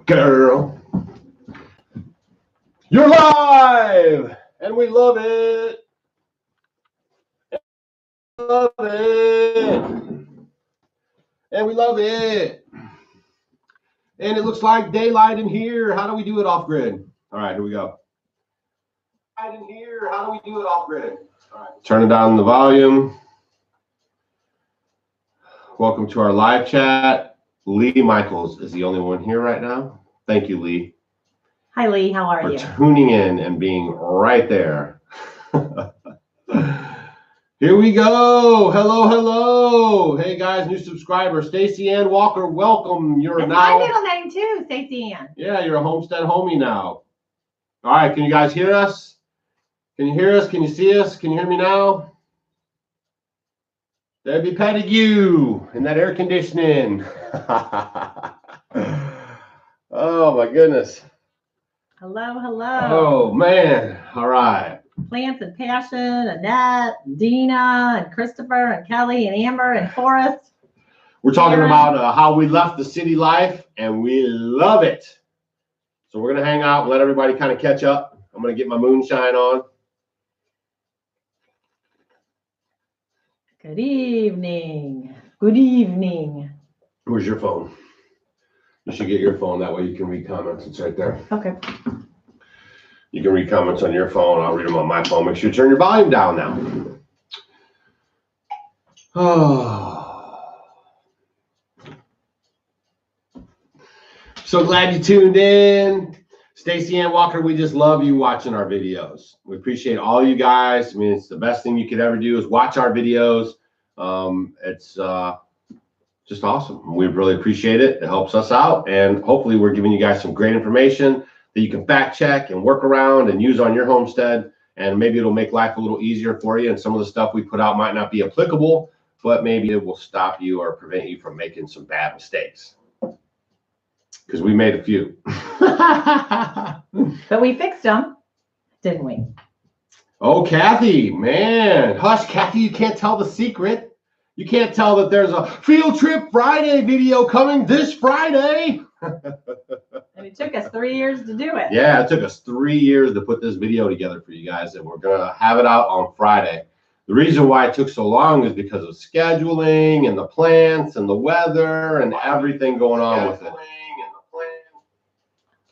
Girl, you're live, and we love it. Love it. And we love it. And it looks like daylight in here. How do we do it off grid? All right, here we go. In here, how do we do it off grid? All right. Turning down the volume. Welcome to our live chat. Lee Michaels is the only one here right now. Thank you, Lee. Hi, Lee. How are you? For tuning in and being right there. Here we go. Hello, hello. Hey, guys, new subscriber. Stacy Ann Walker, welcome. You're That's now. my middle name, too, Stacy Ann. Yeah, you're a Homestead homie now. All right, can you guys hear us? Can you hear us? Can you see us? Can you hear me now? Debbie Pettigrew in that air conditioning. Oh, my goodness. Hello, hello. Oh, man. All right. Plants and Passion, Annette, Dina, and Christopher, and Kelly, and Amber, and Forrest. We're talking about how we left the city life, and we love it. So we're going to hang out and let everybody kind of catch up. I'm going to get my moonshine on. Good evening. Good evening. Where's your phone? You should get your phone. That way you can read comments. It's right there. Okay. You can read comments on your phone. I'll read them on my phone. Make sure you turn your volume down now. Oh. So glad you tuned in. Stacy Ann Walker, we just love you watching our videos. We appreciate all you guys. I mean, it's the best thing you could ever do is watch our videos. It's just awesome. We really appreciate it. It helps us out. And hopefully we're giving you guys some great information that you can fact check and work around and use on your homestead. And maybe it'll make life a little easier for you. And some of the stuff we put out might not be applicable, but maybe it will stop you or prevent you from making some bad mistakes. Because we made a few. But we fixed them, didn't we? Oh, Kathy, man. Hush, Kathy, you can't tell the secret. You can't tell that there's a Field Trip Friday video coming this Friday. And it took us 3 years to do it. Yeah, it took us 3 years to put this video together for you guys, and we're going to have it out on Friday. The reason why it took so long is because of scheduling and the plants and the weather and everything going on with it.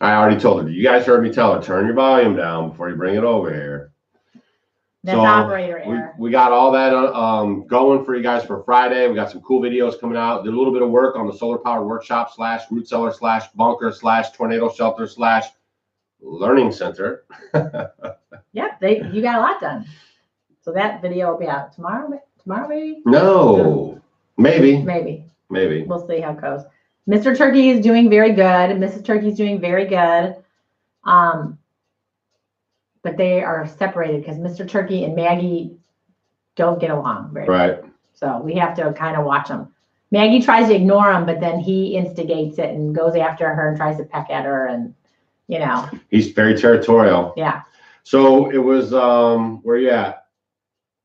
I already told her. You guys heard me tell her, turn your volume down before you bring it over here. That's operator error. We got all that going for you guys for Friday. We got some cool videos coming out. Did a little bit of work on the solar power workshop / root cellar / bunker / tornado shelter / learning center. Yep, you got a lot done. So that video will be out tomorrow. Tomorrow, maybe? No, maybe. Maybe. We'll see how it goes. Mr. Turkey is doing very good. Mrs. Turkey is doing very good. But they are separated because Mr. Turkey and Maggie don't get along very well. So we have to kind of watch them. Maggie tries to ignore him, but then he instigates it and goes after her and tries to peck at her, and you know. He's very territorial. Yeah. So it was where you at?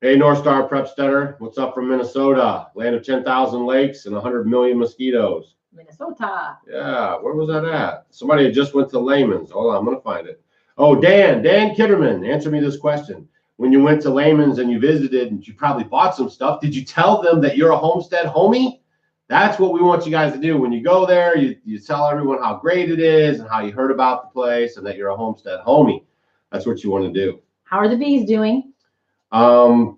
Hey, North Star Prepsteader, what's up from Minnesota? Land of 10,000 lakes and 100 million mosquitoes. Minnesota. Yeah, where was that at? Somebody had just went to Layman's. Hold on, I'm gonna find it. Oh, Dan Kitterman, answer me this question. When you went to Layman's and you visited and you probably bought some stuff, did you tell them that you're a Homestead homie? That's what we want you guys to do. When you go there, you tell everyone how great it is and how you heard about the place and that you're a Homestead homie. That's what you want to do. How are the bees doing?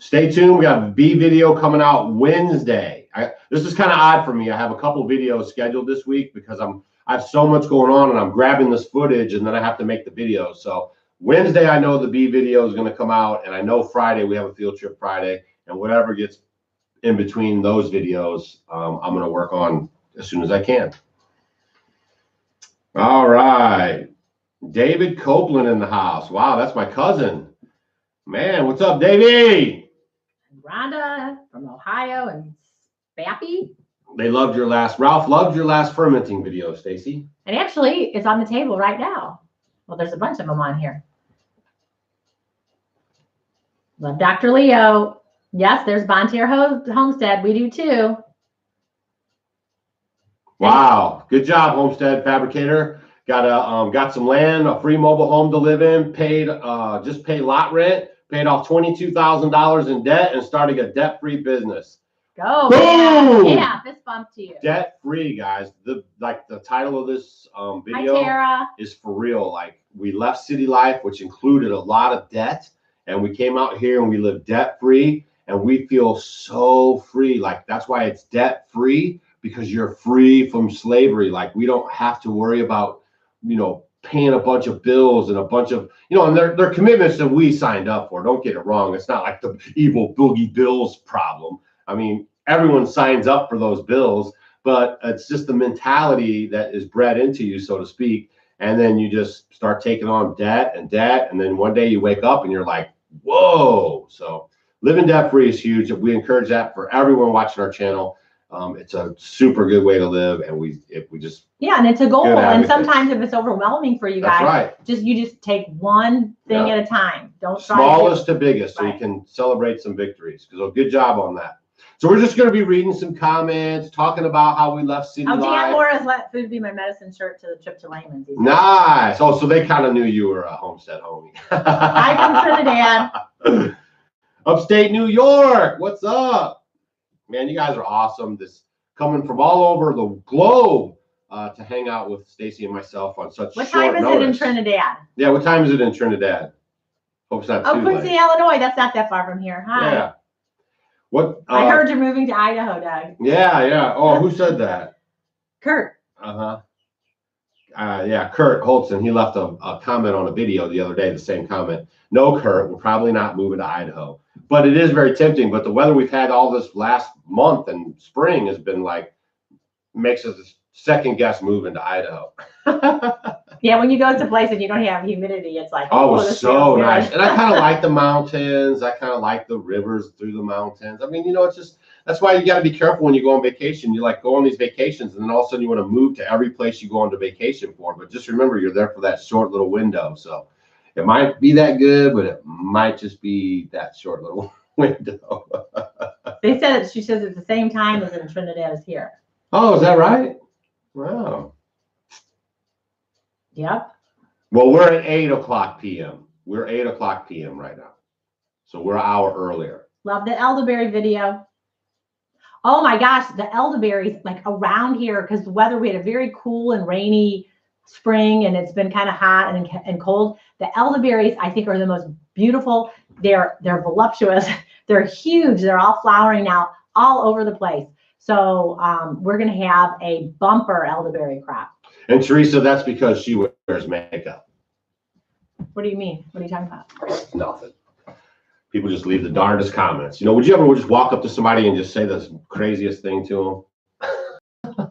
Stay tuned. We got a bee video coming out Wednesday. This is kind of odd for me. I have a couple videos scheduled this week because I have so much going on and I'm grabbing this footage and then I have to make the video. So Wednesday, I know the bee video is going to come out, and I know Friday we have a Field Trip Friday, and whatever gets in between those videos, I'm going to work on as soon as I can. All right. David Copeland in the house. Wow, that's my cousin. Man, what's up, Davey? Rhonda from Ohio and Spappy. Ralph loved your last fermenting video, Stacy. And actually, it's on the table right now. Well, there's a bunch of them on here. Love Dr. Leo. Yes, there's Bontier Homestead. We do too. Wow. Good job, Homestead Fabricator. got some land, a free mobile home to live in, just paid lot rent, paid off $22,000 in debt, and starting a debt-free business. Go, man. Yeah, fist bump to you. Debt-free, guys. The title of this video is for real. Like, we left city life, which included a lot of debt, and we came out here and we live debt-free, and we feel so free. Like, that's why it's debt-free, because you're free from slavery. Like, we don't have to worry about, paying a bunch of bills and a bunch of, and they're commitments that we signed up for. Don't get it wrong. It's not like the evil boogie bills problem. I mean, everyone signs up for those bills, but it's just the mentality that is bred into you, so to speak. And then you just start taking on debt. And then one day you wake up and you're like, whoa. So living debt free is huge. We encourage that for everyone watching our channel. It's a super good way to live, and we just and it's a goal. And sometimes if it's overwhelming for you guys, right. you just take one thing at a time. Don't try smallest to biggest, so you can celebrate some victories. Because good job on that. So we're just going to be reading some comments, talking about how we left city life. Dan Laura's let food be my medicine shirt to the trip to Layman's. Nice. Oh, so they kind of knew you were a Homestead homie. I'm from Trinidad. Upstate New York. What's up? Man, you guys are awesome. This coming from all over the globe to hang out with Stacy and myself on such short notice. What time is it in Trinidad? Yeah, what time is it in Trinidad? Hope it's not too late. Quincy, Illinois. That's not that far from here. Hi. Yeah. What? I heard you're moving to Idaho, Doug. Yeah. Oh, who said that? Kurt. Yeah, Kurt Holtzen. He left a comment on a video the other day, the same comment. No, Kurt, we're probably not moving to Idaho. But it is very tempting. But the weather we've had all this last month and spring has been makes us second guess moving to Idaho. Yeah, when you go to a place and you don't have humidity, it's like, oh, it's so nice. And I kind of like the mountains. I kind of like the rivers through the mountains. I mean, it's just, that's why you got to be careful when you go on vacation. You go on these vacations, and then all of a sudden you want to move to every place you go on to vacation for. But just remember, you're there for that short little window. So it might be that good, but it might just be that short little window. She says it's the same time as in Trinidad as here. Oh, is that right? Wow. Yep. Well, we're at 8:00 p.m. We're 8:00 p.m. right now. So we're an hour earlier. Love the elderberry video. Oh my gosh, the elderberries, around here, because the weather, we had a very cool and rainy spring, and it's been kind of hot and cold. The elderberries, I think, are the most beautiful. They're voluptuous. They're huge. They're all flowering now all over the place. So we're going to have a bumper elderberry crop. And Teresa, that's because she wears makeup. What do you mean? What are you talking about? Nothing. People just leave the darndest comments. Would you ever just walk up to somebody and just say the craziest thing to them?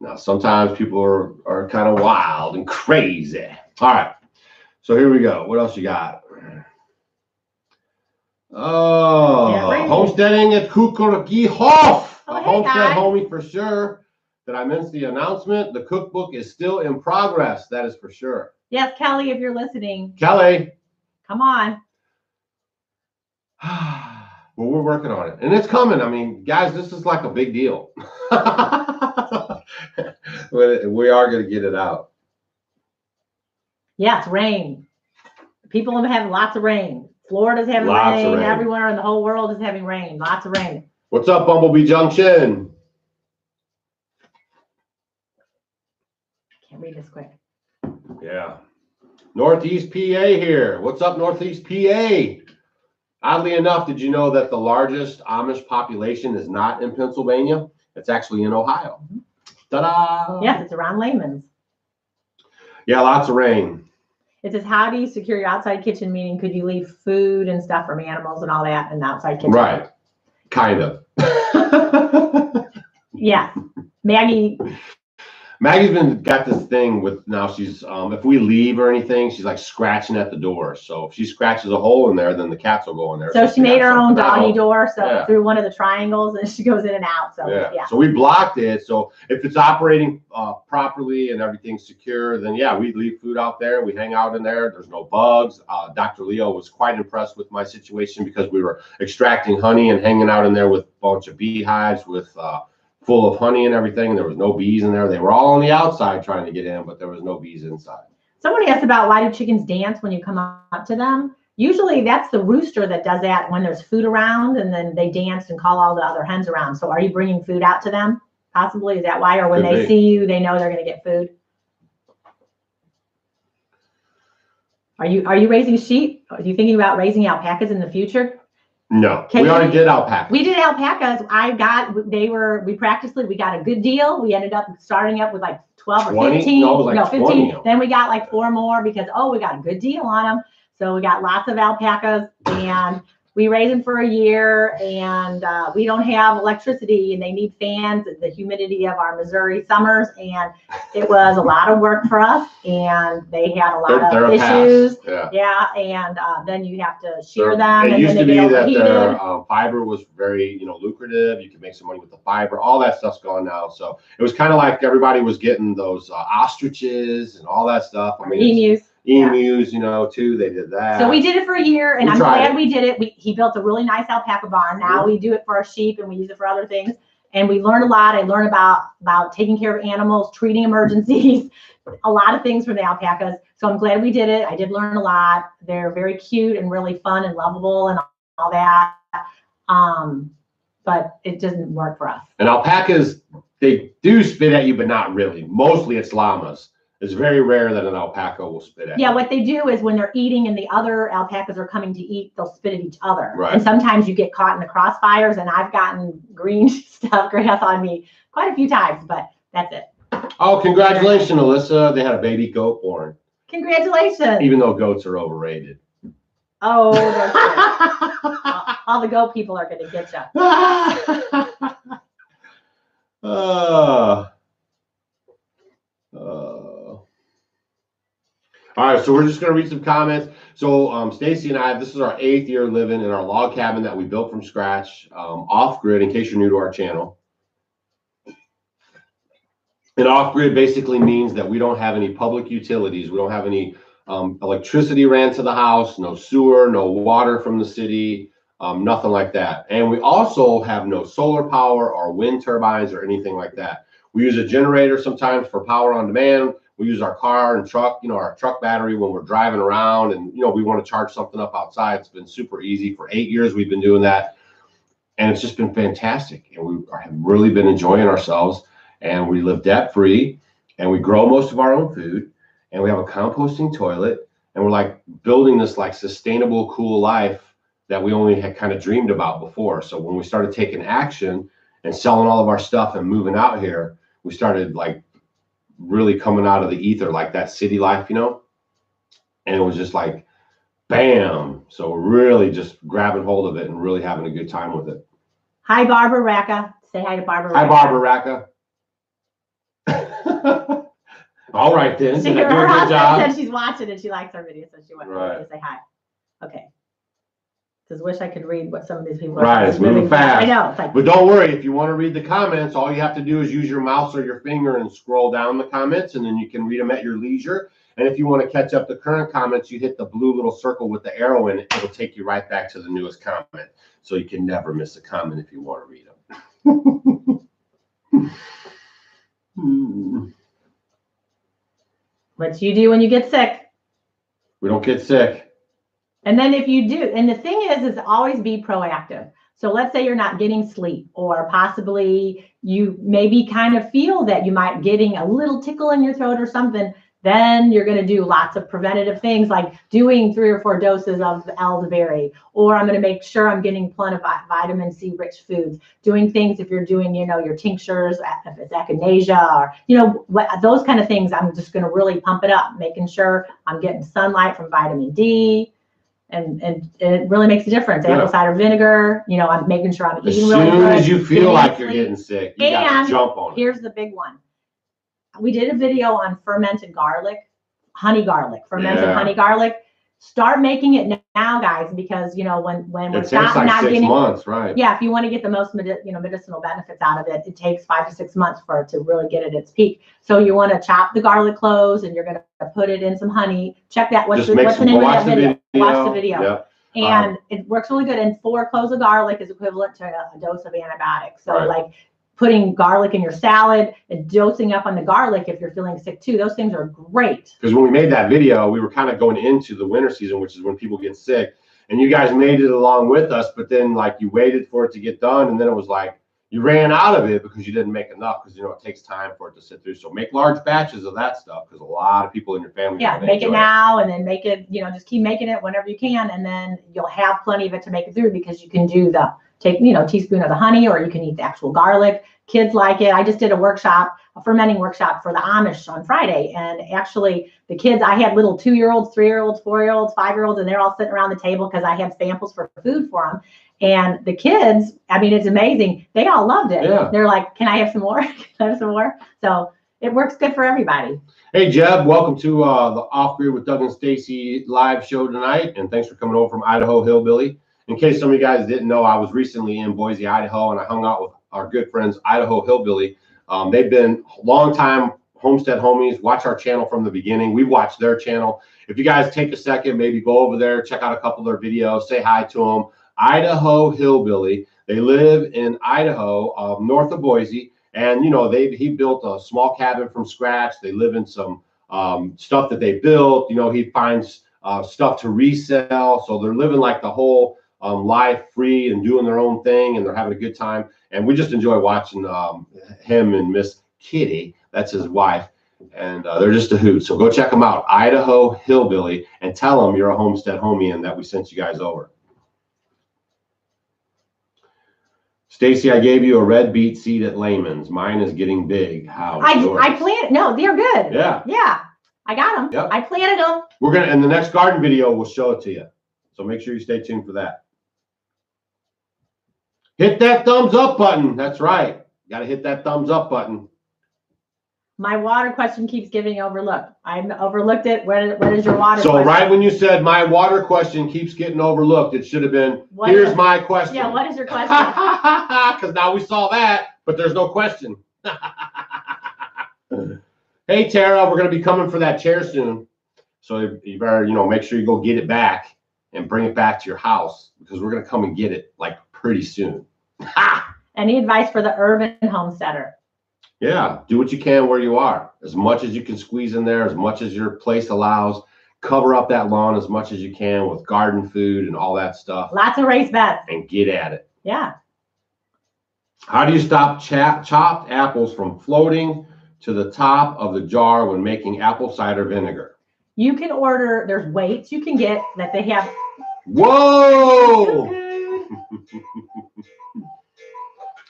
Now, sometimes people are kind of wild and crazy. All right. So here we go. What else you got? Oh, homesteading at Kukurgihof. A homestead homie for sure. Did I miss the announcement? The cookbook is still in progress. That is for sure. Yes, Kelly, if you're listening. Kelly. Come on. Well, we're working on it. And it's coming. I mean, guys, this is like a big deal. We are going to get it out. Yeah, it's rain. People have had lots of rain. Florida's having rain. Everywhere in the whole world is having rain. Lots of rain. What's up, Bumblebee Junction? Can't read this quick. Yeah. Northeast PA here. What's up, Northeast PA? Oddly enough, did you know that the largest Amish population is not in Pennsylvania? It's actually in Ohio. Mm-hmm. Ta-da! Yes, it's around Layman's. Yeah, lots of rain. It says, how do you secure your outside kitchen? Meaning, could you leave food and stuff from animals and all that in the outside kitchen? Right. Kind of. Yeah. Maggie's got this thing with now she's if we leave or anything, she's like scratching at the door. So if she scratches a hole in there, then the cats will go in there. So she made her own doggy door, through one of the triangles, and she goes in and out. So yeah. So we blocked it. So if it's operating properly and everything's secure, then yeah, we leave food out there. We hang out in there. There's no bugs. Dr. Leo was quite impressed with my situation because we were extracting honey and hanging out in there with a bunch of beehives with full of honey and everything. There was no bees in there. They were all on the outside trying to get in, but there was no bees inside. Somebody asked about why do chickens dance when you come up to them? Usually that's the rooster that does that when there's food around, and then they dance and call all the other hens around. So are you bringing food out to them? Possibly, is that why? Or when they see you, they know they're going to get food? Are you raising sheep? Are you thinking about raising alpacas in the future? No, we already did alpacas. We did alpacas. We practiced it. We got a good deal. We ended up starting up with like 12 or 20? 15. No, it was like 15. 20. Then we got like 4 more because, we got a good deal on them. So we got lots of alpacas, and we raise them for a year, and we don't have electricity, and they need fans, the humidity of our Missouri summers, and it was a lot of work for us, and they had a lot of issues. Yeah, and then you have to shear them. It and used then to they be get that their fiber was very, lucrative. You could make some money with the fiber. All that stuff's gone now. So it was kind of like everybody was getting those ostriches and all that stuff. I mean, emus, too. They did that. So we did it for a year, and I'm glad we did it. He built a really nice alpaca barn. Now we do it for our sheep, and we use it for other things. And we learn a lot. I learned about taking care of animals, treating emergencies, a lot of things from the alpacas. So I'm glad we did it. I did learn a lot. They're very cute and really fun and lovable and all that. But it doesn't work for us. And alpacas, they do spit at you, but not really. Mostly it's llamas. It's very rare that an alpaca will spit at you. Yeah, what they do is when they're eating and the other alpacas are coming to eat, they'll spit at each other. Right. And sometimes you get caught in the crossfires, and I've gotten green grass on me quite a few times, but that's it. Oh, congratulations, Alyssa. They had a baby goat born. Congratulations. Even though goats are overrated. Oh, all the goat people are going to get you. All right, so we're just going to read some comments. So Stacy and I, this is our 8th year living in our log cabin that we built from scratch, off-grid, in case you're new to our channel. And off-grid basically means that we don't have any public utilities. We don't have any electricity ran to the house, no sewer, no water from the city, nothing like that. And we also have no solar power or wind turbines or anything like that. We use a generator sometimes for power on demand. We use our car and truck, our truck battery when we're driving around and, we want to charge something up outside. It's been super easy. For 8 years, we've been doing that. And it's just been fantastic. And we have really been enjoying ourselves. And we live debt-free. And we grow most of our own food. And we have a composting toilet. And we're like building this like sustainable, cool life that we only had kind of dreamed about before. So when we started taking action and selling all of our stuff and moving out here, we started like really coming out of the ether, like that city life, and it was just like, bam. So we're really just grabbing hold of it and really having a good time with it. Hi, Barbara Racka. Say hi to Barbara Racka. Hi, Barbara Racka. All right, then. Did I do a good job? Said she's watching and she likes our videos, so she wants to say hi. Okay. Just wish I could read what some of these people are. Right, it's moving fast. I know. It's like, but don't worry, if you want to read the comments, all you have to do is use your mouse or your finger and scroll down the comments, and then you can read them at your leisure. And if you want to catch up the current comments, you hit the blue little circle with the arrow in it. It'll take you right back to the newest comment. So you can never miss a comment if you want to read them. What you do when you get sick? We don't get sick. And then if you do, and the thing is always be proactive. So let's say you're not getting sleep, or possibly you maybe kind of feel that you might getting a little tickle in your throat or something. Then you're going to do lots of preventative things like doing 3 or 4 doses of elderberry, or I'm going to make sure I'm getting plenty of vitamin C rich foods, doing things if you're doing, your tinctures, if it's echinacea or, those kind of things. I'm just going to really pump it up, making sure I'm getting sunlight from vitamin D. And it really makes a difference. Apple cider vinegar, I'm making sure I'm eating really good. As soon as you feel like you're getting sick, you got to jump on it. Here's the big one. We did a video on fermented garlic, honey garlic, fermented honey garlic. Start making it now, guys, because when we're not like 6 getting months, right? Yeah, if you want to get the most medicinal benefits out of it, it takes 5 to 6 months for it to really get at its peak. So you want to chop the garlic close, and you're going to put it in some honey. Check that. What's the name of that video? Watch the video. Yep. And it works really good. And 4 cloves of garlic is equivalent to a dose of antibiotics. So like putting garlic in your salad and dosing up on the garlic if you're feeling sick too. Those things are great. Because when we made that video, we were kind of going into the winter season, which is when people get sick. And you guys made it along with us, but then like you waited for it to get done, and then it was like you ran out of it because you didn't make enough, because it takes time for it to sit through. So make large batches of that stuff, because a lot of people in your family. Yeah, make it now, and then make it, just keep making it whenever you can, and then you'll have plenty of it to make it through, because you can do the teaspoon of the honey, or you can eat the actual garlic. Kids like it. I just did a fermenting workshop for the Amish on Friday, and actually the kids, I had little 2-year-olds, 3-year-olds, 4-year-olds, 5-year-olds, and they're all sitting around the table because I had samples for food for them. And the kids, it's amazing. They all loved it. Yeah. They're like, can I have some more? Can I have some more? So it works good for everybody. Hey, Jeb, welcome to the Off Grid with Doug and Stacy live show tonight. And thanks for coming over from Idaho Hillbilly. In case some of you guys didn't know, I was recently in Boise, Idaho, and I hung out with our good friends, Idaho Hillbilly. They've been longtime Homestead homies. Watch our channel from the beginning. We watched their channel. If you guys take a second, maybe go over there, check out a couple of their videos, say hi to them. Idaho Hillbilly. They live in Idaho, north of Boise, and he built a small cabin from scratch. They live in some stuff that they built. He finds stuff to resell, so they're living like the whole life free and doing their own thing, and they're having a good time. And we just enjoy watching him and Miss Kitty, that's his wife, and they're just a hoot. So go check them out, Idaho Hillbilly, and tell them you're a Homestead homie and that we sent you guys over. Stacy, I gave you a red beet seed at Layman's. Mine is getting big. How? I planted. No, they're good. Yeah. Yeah. I got them. Yep. I planted them. We're gonna, in the next garden video, we'll show it to you. So make sure you stay tuned for that. Hit that thumbs up button. That's right. Got to hit that thumbs up button. My water question keeps getting overlooked. I overlooked it. What is your water So question? right when you said my water question keeps getting overlooked, it should have been, here's my question. Yeah, what is your question? Because now we saw that, but there's no question. Hey, Tara, we're going to be coming for that chair soon. So you better, make sure you go get it back and bring it back to your house, because we're going to come and get it like pretty soon. Any advice for the urban homesteader? Yeah, do what you can where you are. As much as you can squeeze in there, as much as your place allows. Cover up that lawn as much as you can with garden food and all that stuff. Lots of raised beds. And get at it. Yeah. How do you stop chopped apples from floating to the top of the jar when making apple cider vinegar? You can order, there's weights you can get that they have. Whoa!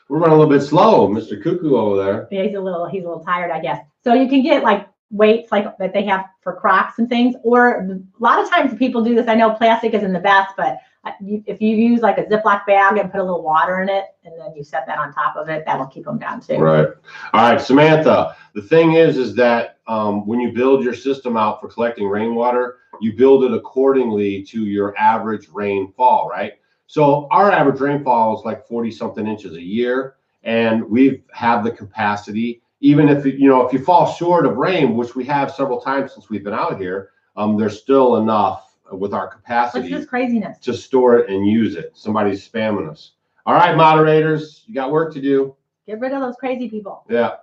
We're running a little bit slow, Mr. Cuckoo over there. Yeah, he's a little tired, I guess. So you can get like weights like that they have for crocks and things. Or a lot of times people do this. I know plastic isn't the best, but if you use like a Ziploc bag and put a little water in it, and then you set that on top of it, that'll keep them down too. Right. All right, Samantha. The thing is that when you build your system out for collecting rainwater, you build it accordingly to your average rainfall, right? So our average rainfall is like 40-something inches a year, and we have the capacity. Even if if you fall short of rain, which we have several times since we've been out here, there's still enough with our capacity. What's this craziness? To store it and use it. Somebody's spamming us. All right, moderators, you got work to do. Get rid of those crazy people. Yeah,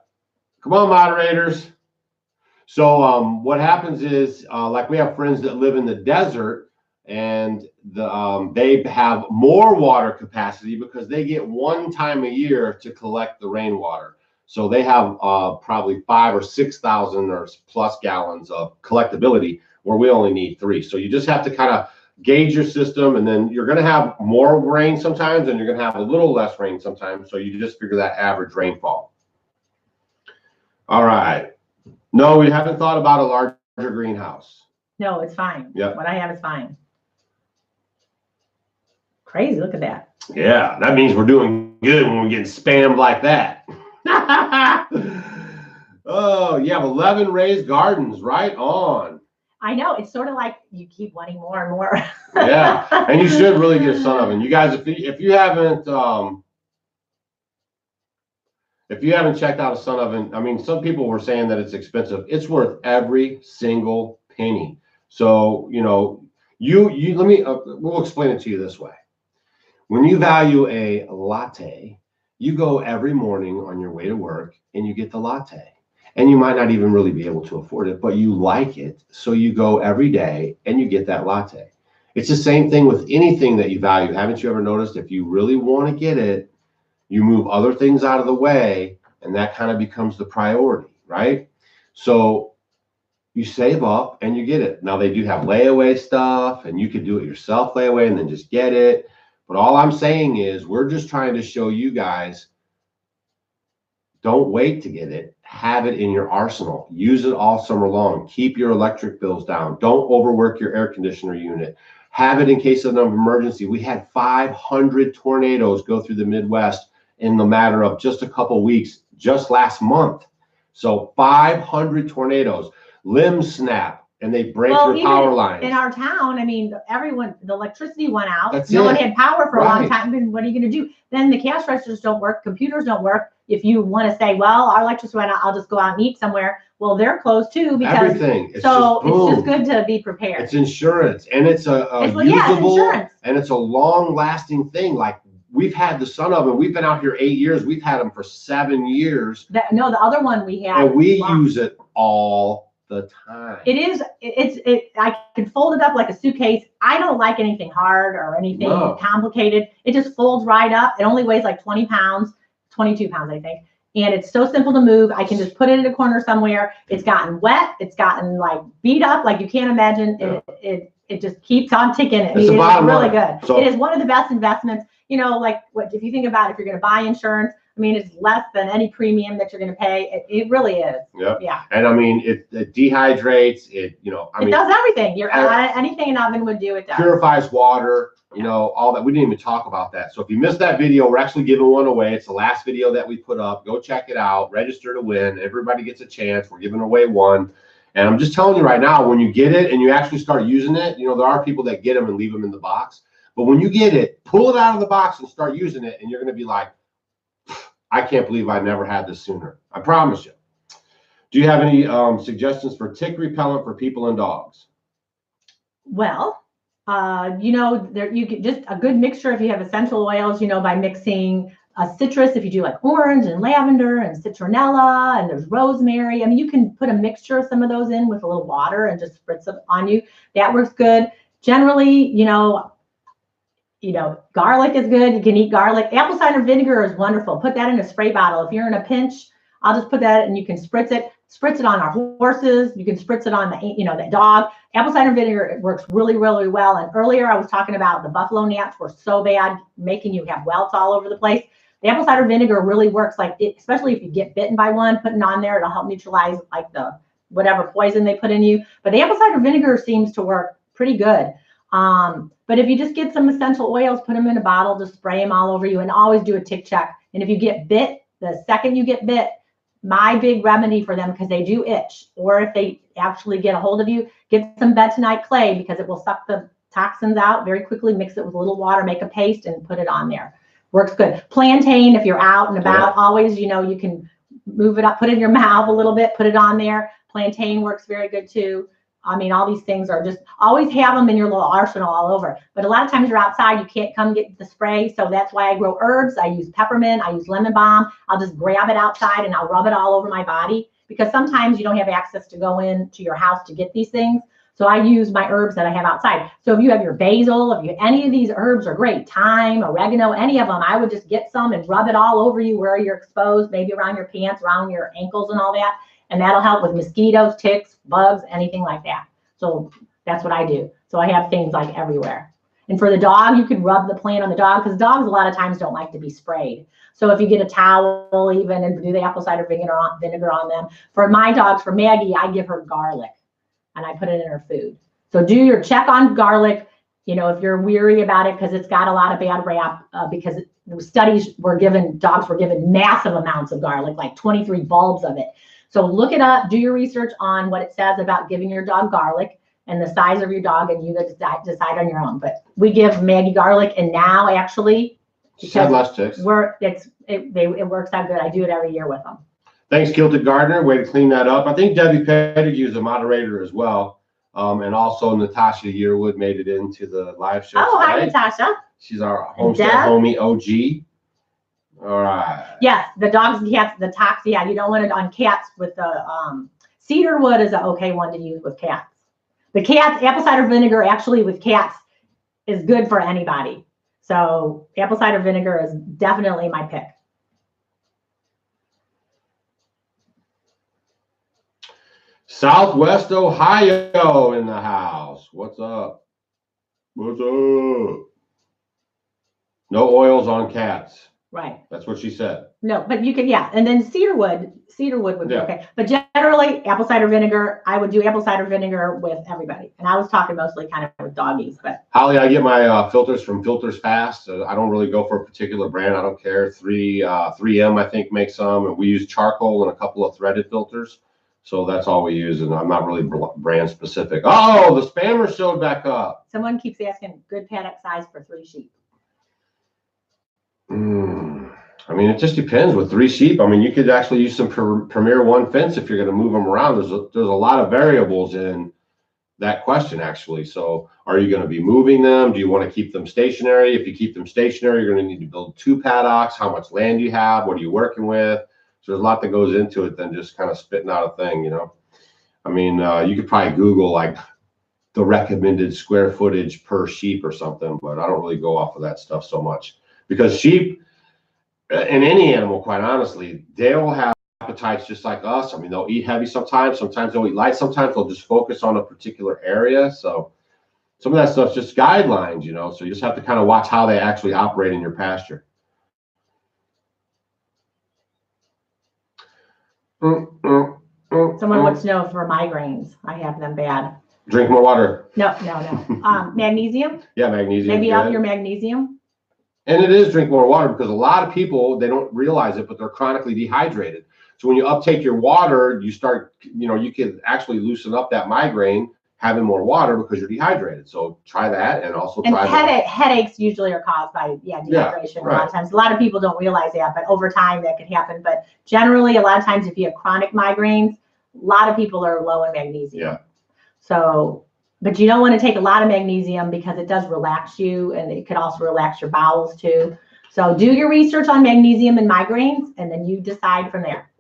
come on, moderators. So what happens is, like we have friends that live in the desert, and they have more water capacity because they get one time a year to collect the rainwater. So they have probably 5,000 or 6,000 or plus gallons of collectability, where we only need 3. So you just have to kind of gauge your system, and then you're going to have more rain sometimes, and you're going to have a little less rain sometimes. So you just figure that average rainfall. All right. No, we haven't thought about a larger greenhouse. No, it's fine. Yeah. What I have is fine. Crazy, look at that. Yeah, that means we're doing good when we're getting spammed like that. Oh, you have 11 raised gardens, right on. I know, it's sort of like you keep wanting more and more. Yeah, and you should really get a Sun Oven. You guys, if you haven't checked out a Sun Oven, I mean, some people were saying that it's expensive. It's worth every single penny. So we'll explain it to you this way. When you value a latte, You go every morning on your way to work and you get the latte. And you might not even really be able to afford it, but you like it. So you go every day and you get that latte. It's the same thing with anything that you value. Haven't you ever noticed if you really want to get it, you move other things out of the way and that kind of becomes the priority, right? So you save up and you get it. Now they do have layaway stuff and you could do it yourself layaway and then just get it. But all I'm saying is we're just trying to show you guys, don't wait to get it. Have it in your arsenal. Use it all summer long. Keep your electric bills down. Don't overwork your air conditioner unit. Have it in case of an emergency. We had 500 tornadoes go through the Midwest in the matter of just a couple weeks, just last month. So 500 tornadoes, limbs snap, and they break your power lines. In our town, I mean, everyone, the electricity went out. That's no it. one had power for a long Right. time. Then what are you going to do? Then the cash registers don't work. Computers don't work. If you want to say, well, our electricity went out, I'll just go out and eat somewhere. Well, they're closed too because Everything. It's so just boom. it's just good to be prepared. It's insurance, and it's a Well, yeah, it's usable, insurance. and it's a long-lasting thing. Like we've had the son of them. We've been out here 8 years. We've had them for 7 years, No, the other one we had. and we wow. use it all the time. I can fold it up like a suitcase. I don't like anything hard or anything complicated. It just folds right up. It only weighs like 20 pounds, 22 pounds, I think. And it's so simple to move. I can just put it in a corner somewhere. It's gotten wet. It's gotten like beat up, like you can't imagine. Yeah. It just keeps on ticking. It's the bottom really line. good. So, it is one of the best investments. You know, like what if you think about if you're going to buy insurance, I mean, it's less than any premium that you're going to pay. It really is. yeah. Yeah. And I mean, it dehydrates. It does everything. Anything an oven would do, it does. Purifies water. All that. We didn't even talk about that. So if you missed that video, we're actually giving one away. It's the last video that we put up. Go check it out. Register to win. Everybody gets a chance. We're giving away one. And I'm just telling you right now, when you get it and you actually start using it, there are people that get them and leave them in the box. But when you get it, pull it out of the box and start using it, and you're going to be like, I can't believe I never had this sooner. I promise you. Do you have any suggestions for tick repellent for people and dogs? Well, you get just a good mixture if you have essential oils, by mixing citrus, if you do like orange and lavender and citronella, and there's rosemary. I mean, you can put a mixture of some of those in with a little water and just spritz it on you. That works good. Generally, garlic is good. You can eat garlic. Apple cider vinegar is wonderful. Put that in a spray bottle. If you're in a pinch, I'll just put that and you can spritz it. Spritz it on our horses. You can spritz it on the dog. Apple cider vinegar, it works really, really well. And earlier I was talking about the buffalo gnats were so bad, making you have welts all over the place. The apple cider vinegar really works, especially if you get bitten by one, putting on there, it'll help neutralize like the whatever poison they put in you. But the apple cider vinegar seems to work pretty good. But if you just get some essential oils, put them in a bottle, just spray them all over you, and always do a tick check. And if you get bit, the second you get bit, my big remedy for them, because they do itch, or if they actually get a hold of you, get some bentonite clay, because it will suck the toxins out very quickly. Mix it with a little water, make a paste, and put it on there. Works good. Plantain, if you're out and about, always, you can move it up, put it in your mouth a little bit, put it on there. Plantain works very good too. I mean, all these things are just always have them in your little arsenal all over. But a lot of times you're outside, you can't come get the spray. So that's why I grow herbs. I use peppermint. I use lemon balm. I'll just grab it outside and I'll rub it all over my body, because sometimes you don't have access to go into your house to get these things. So I use my herbs that I have outside. So if you have your basil, any of these herbs are great, thyme, oregano, any of them, I would just get some and rub it all over you where you're exposed, maybe around your pants, around your ankles and all that. And that'll help with mosquitoes, ticks, bugs, anything like that. So that's what I do. So I have things like everywhere. And for the dog, you could rub the plant on the dog, because dogs a lot of times don't like to be sprayed. So if you get a towel even and do the apple cider vinegar on them. For my dogs, for Maggie, I give her garlic and I put it in her food. So do your check on garlic, if you're weary about it, because it's got a lot of bad rap, because studies were given, dogs were given massive amounts of garlic, like 23 bulbs of it. So look it up, do your research on what it says about giving your dog garlic and the size of your dog, and you decide on your own. But we give Maggie garlic, and now actually, because less ticks. It works out good. I do it every year with them. Thanks, Kilted Gardener. Way to clean that up. I think Debbie Pettigrew is a moderator as well. And also Natasha Yearwood made it into the live show. Oh, today. hi, Natasha. She's our Homestead Homie OG. All right. Yes, the dogs and cats, the tox, yeah, you don't want it on cats with the cedar wood is an okay one to use with cats. The cats, apple cider vinegar actually with cats is good for anybody. So apple cider vinegar is definitely my pick. Southwest Ohio in the house. What's up? What's up? No oils on cats. Right. That's what she said. No, but you can, yeah. And then cedar wood would be Yeah. okay. But generally, apple cider vinegar, I would do apple cider vinegar with everybody. And I was talking mostly kind of with doggies, but. Holly, I get my filters from Filters Fast. I don't really go for a particular brand. I don't care. 3M, I think, makes some. And we use charcoal and a couple of threaded filters. So that's all we use. And I'm not really brand specific. Oh, the spammer showed back up. Someone keeps asking good paddock size for 3 sheep. I mean, it just depends with 3 sheep. I mean, you could actually use some Premier One fence if you're going to move them around. There's a lot of variables in that question, actually. So are you going to be moving them? Do you want to keep them stationary? If you keep them stationary, you're going to need to build 2 paddocks. How much land do you have? What are you working with? So there's a lot that goes into it than just kind of spitting out a thing, you know. I mean, you could probably Google like the recommended square footage per sheep or something, but I don't really go off of that stuff so much. Because sheep, and any animal, quite honestly, they'll have appetites just like us. I mean, they'll eat heavy sometimes they'll eat light, sometimes they'll just focus on a particular area. So some of that stuff's just guidelines, you know, so you just have to kind of watch how they actually operate in your pasture. Someone wants to know for migraines. I have them bad. Drink more water. No. Magnesium? Yeah, magnesium. Maybe up your magnesium. And it is drink more water because a lot of people, they don't realize it, but they're chronically dehydrated. So when you uptake your water, you start, you know, you can actually loosen up that migraine having more water because you're dehydrated. So try that, and also try headaches usually are caused by dehydration. Yeah, right. A lot of times, a lot of people don't realize that, but over time that can happen. But generally, a lot of times, if you have chronic migraines, a lot of people are low in magnesium. Yeah. So, but you don't want to take a lot of magnesium because it does relax you, and it could also relax your bowels too. So do your research on magnesium and migraines, and then you decide from there.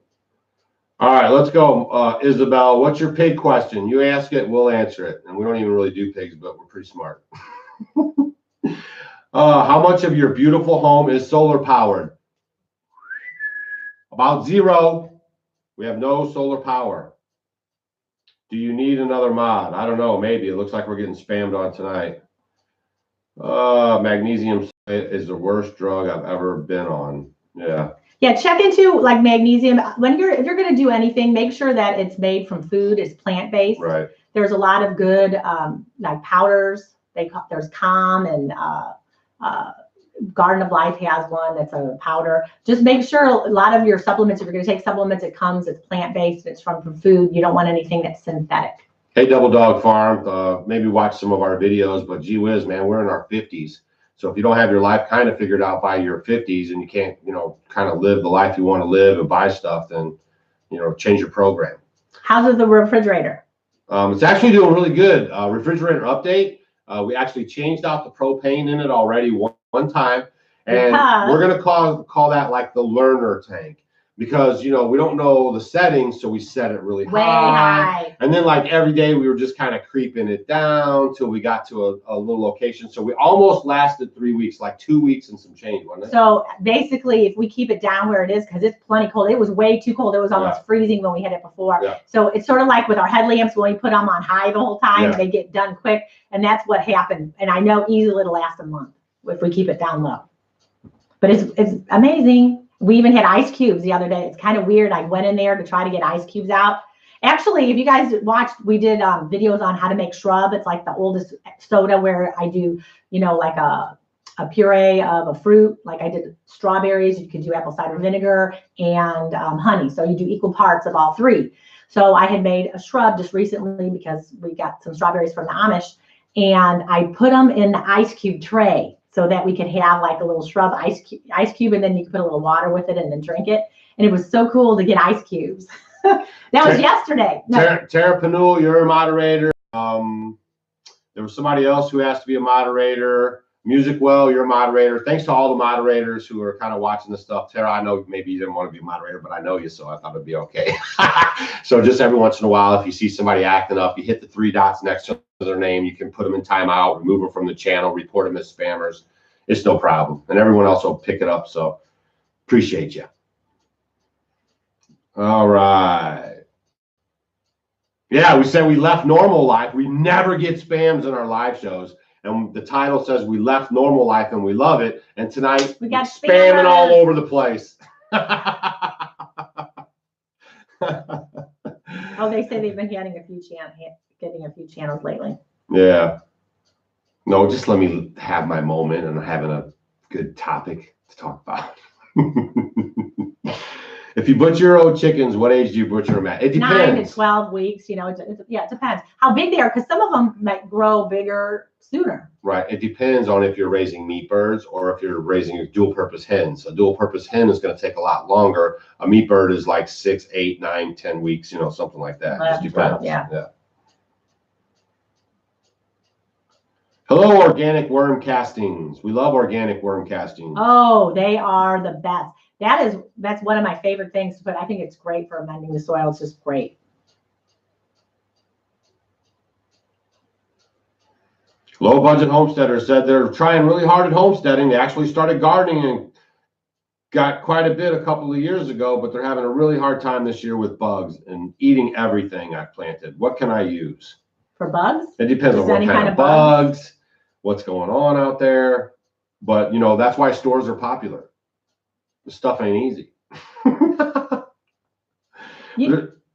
All right, let's go. Isabel, what's your pig question? You ask it, we'll answer it. And we don't even really do pigs, but we're pretty smart. How much of your beautiful home is solar powered? About 0. We have no solar power. Do you need another mod? I don't know, maybe. It looks like we're getting spammed on tonight. Magnesium is the worst drug I've ever been on. Yeah. Yeah, check into like magnesium. If you're going to do anything, make sure that it's made from food, it's plant-based. Right. There's a lot of good like powders. There's Calm, and Garden of Life has one that's a powder. Just make sure a lot of your supplements, if you're going to take supplements, it's plant-based, it's from food. You don't want anything that's synthetic. Hey, Double Dog Farm, maybe watch some of our videos, but gee whiz, man, we're in our 50s. So if you don't have your life kind of figured out by your 50s and you can't, you know, kind of live the life you want to live and buy stuff, then, you know, change your program. How's the refrigerator? It's actually doing really good. Refrigerator update. We actually changed out the propane in it already one time. And we're going to call that like the learner tank. Because, you know, we don't know the settings, so we set it really high. And then like every day we were just kind of creeping it down till we got to a little location. So we almost lasted 3 weeks, like 2 weeks and some change, wasn't it? So basically, if we keep it down where it is, because it's plenty cold, it was way too cold. It was almost freezing when we had it before. Yeah. So it's sort of like with our headlamps, when we put them on high the whole time, they get done quick. And that's what happened. And I know easily it'll last a month if we keep it down low. But it's amazing. We even had ice cubes the other day. It's kind of weird. I went in there to try to get ice cubes out. Actually, if you guys watched, we did videos on how to make shrub. It's like the oldest soda where I do, you know, like a puree of a fruit. Like I did strawberries. You could do apple cider vinegar and honey. So you do equal parts of all 3. So I had made a shrub just recently because we got some strawberries from the Amish. And I put them in the ice cube tray, so that we could have like a little shrub ice cube, and then you could put a little water with it and then drink it. And it was so cool to get ice cubes. That was yesterday. Tara Panul, you're a moderator. There was somebody else who asked to be a moderator. Music Well, you're a moderator. Thanks to all the moderators who are kind of watching this stuff. Tara, I know maybe you didn't want to be a moderator, but I know you, so I thought it'd be okay. So just every once in a while, if you see somebody acting up, you hit the 3 dots next to their name. You can put them in timeout, remove them from the channel, report them as spammers. It's no problem. And everyone else will pick it up. So appreciate you. All right. Yeah, we said we left normal life. We never get spams in our live shows. And the title says we left normal life and we love it. And tonight we got spamming all over the place. Oh, they say they've been getting a few channels lately. Yeah. No, just let me have my moment and having a good topic to talk about. If you butcher your own chickens, what age do you butcher them at? It depends. 9 to 12 weeks, you know, yeah, it depends how big they are, because some of them might grow bigger sooner. Right. It depends on if you're raising meat birds or if you're raising a dual purpose hens. A dual purpose hen is going to take a lot longer. A meat bird is like 6, 8, 9, 10 weeks, you know, something like that. 11, Just depends. 12, yeah. Yeah. Hello, organic worm castings. We love organic worm castings. Oh, they are the best. That's one of my favorite things, but I think it's great for amending the soil. It's just great. Low budget homesteader said they're trying really hard at homesteading. They actually started gardening and got quite a bit a couple of years ago, but they're having a really hard time this year with bugs and eating everything I've planted. What can I use? For bugs? It depends on what kind of bugs, what's going on out there. But, you know, that's why stores are popular. The stuff ain't easy. Go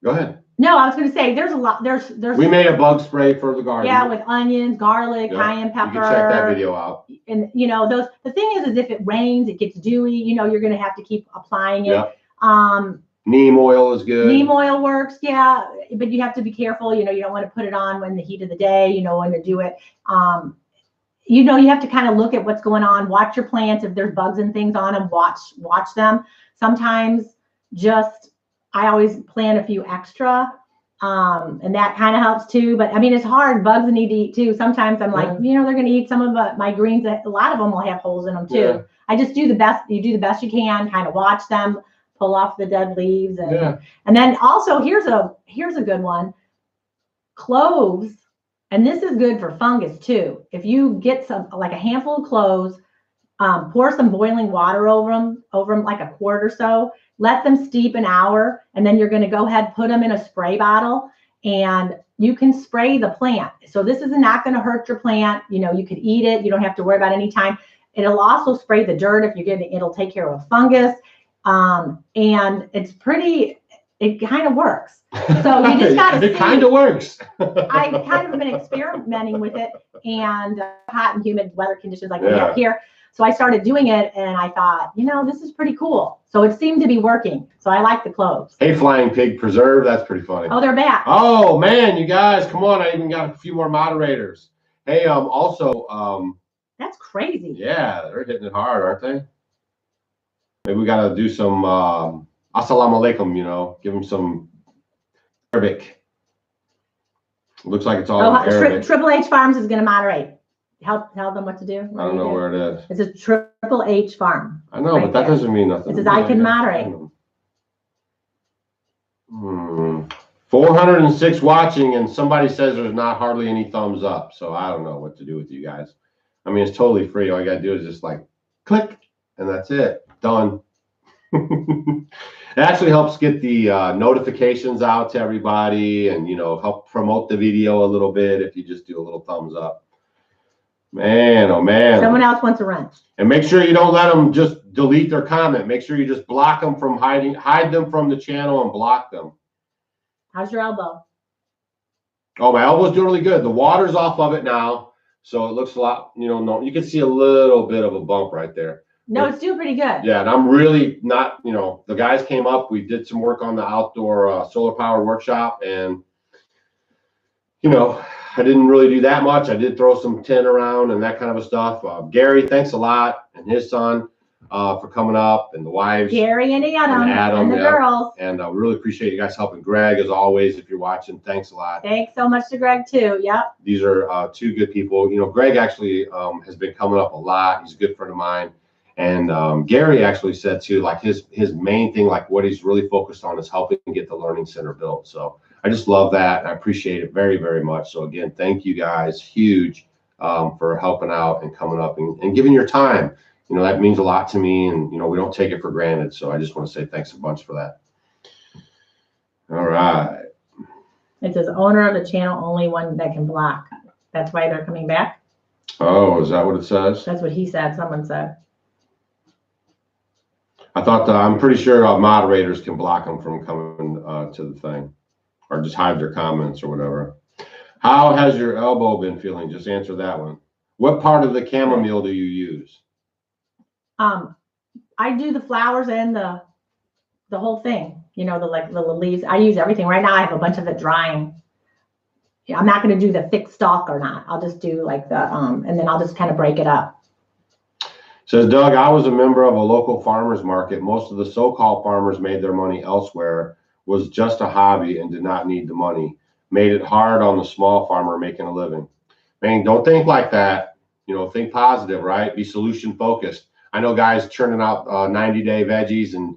ahead. No, I was going to say there's a lot. There's. We made a bug spray for the garden. Yeah, with onions, garlic, cayenne pepper. You can check that video out. And you know, the thing is if it rains, it gets dewy. You know, you're going to have to keep applying it. Neem oil is good. Neem oil works, yeah, but you have to be careful. You know, you don't want to put it on when the heat of the day. You know when to do it. You know, you have to kind of look at what's going on. Watch your plants. If there's bugs and things on them, watch them. Sometimes I always plant a few extra, and that kind of helps too. But I mean, it's hard. Bugs need to eat too. Sometimes I'm like, you know, they're going to eat some of my greens. A lot of them will have holes in them too. Yeah. I just do the best. You do the best you can. Kind of watch them, pull off the dead leaves, and then also here's a good one. Cloves. And this is good for fungus too. If you get like a handful of cloves, pour some boiling water over them like a quart or so, let them steep an hour, and then you're going to go ahead, put them in a spray bottle, and you can spray the plant. So this is not going to hurt your plant. You know, you could eat it. You don't have to worry about any time. It'll also spray the dirt if you're getting, it'll take care of fungus. And it kind of works. So you just got to It kind of works. I kind of been experimenting with it, and hot and humid weather conditions like we have here. So I started doing it, and I thought, you know, this is pretty cool. So it seemed to be working. So I like the cloves. Hey, Flying Pig Preserve, that's pretty funny. Oh, they're back. Oh man, you guys, come on! I even got a few more moderators. Hey, also, that's crazy. Yeah, they're hitting it hard, aren't they? Maybe we got to do some assalamu alaikum. You know, give them some Arabic. Looks like it's all Arabic. Triple H Farms is going to moderate. Help them what to do. I don't know where it is. It's a Triple H Farm. I know, but that doesn't mean nothing. It says I can moderate. 406 watching, and somebody says there's not hardly any thumbs up. So I don't know what to do with you guys. I mean, it's totally free. All you got to do is just like click, and that's it. Done. It actually helps get the notifications out to everybody, and you know, help promote the video a little bit if you just do a little thumbs up. Man, oh man. Someone else wants a wrench. And make sure you don't let them just delete their comment. Make sure you just block them from hide them from the channel and block them. How's your elbow? Oh, my elbow's doing really good. The water's off of it now, so it looks a lot, you know, you can see a little bit of a bump right there. No, it's doing pretty good. Yeah, and I'm really not, you know, the guys came up, we did some work on the outdoor solar power workshop, and, you know, I didn't really do that much. I did throw some tin around and that kind of stuff. Gary, thanks a lot, and his son. for coming up, and the wives. Gary and Adam, and the girls. And we really appreciate you guys helping. Greg, as always, if you're watching, thanks a lot. Thanks so much to Greg too. Yep. These are two good people. You know, Greg actually has been coming up a lot. He's a good friend of mine. And Gary actually said too, like his main thing, like what he's really focused on is helping get the learning center built. So I just love that. I appreciate it very, very much. So again, thank you guys huge for helping out and coming up and giving your time. You know, that means a lot to me, and you know, we don't take it for granted. So I just want to say thanks a bunch for that. All right. It says owner of the channel, only one that can block. That's why they're coming back. Oh, is that what it says? That's what he said. Someone said. I thought I'm pretty sure moderators can block them from coming to the thing, or just hide their comments or whatever. How has your elbow been feeling? Just answer that one. What part of the chamomile do you use? I do the flowers and the whole thing. You know, the little leaves. I use everything. Right now I have a bunch of it drying. Yeah, I'm not going to do the thick stalk or not. I'll just do like the and then I'll just kind of break it up. Says Doug, I was a member of a local farmers market. Most of the so-called farmers made their money elsewhere, was just a hobby and did not need the money. Made it hard on the small farmer making a living. Man, don't think like that. You know, think positive, right? Be solution focused. I know guys churning out 90-day veggies and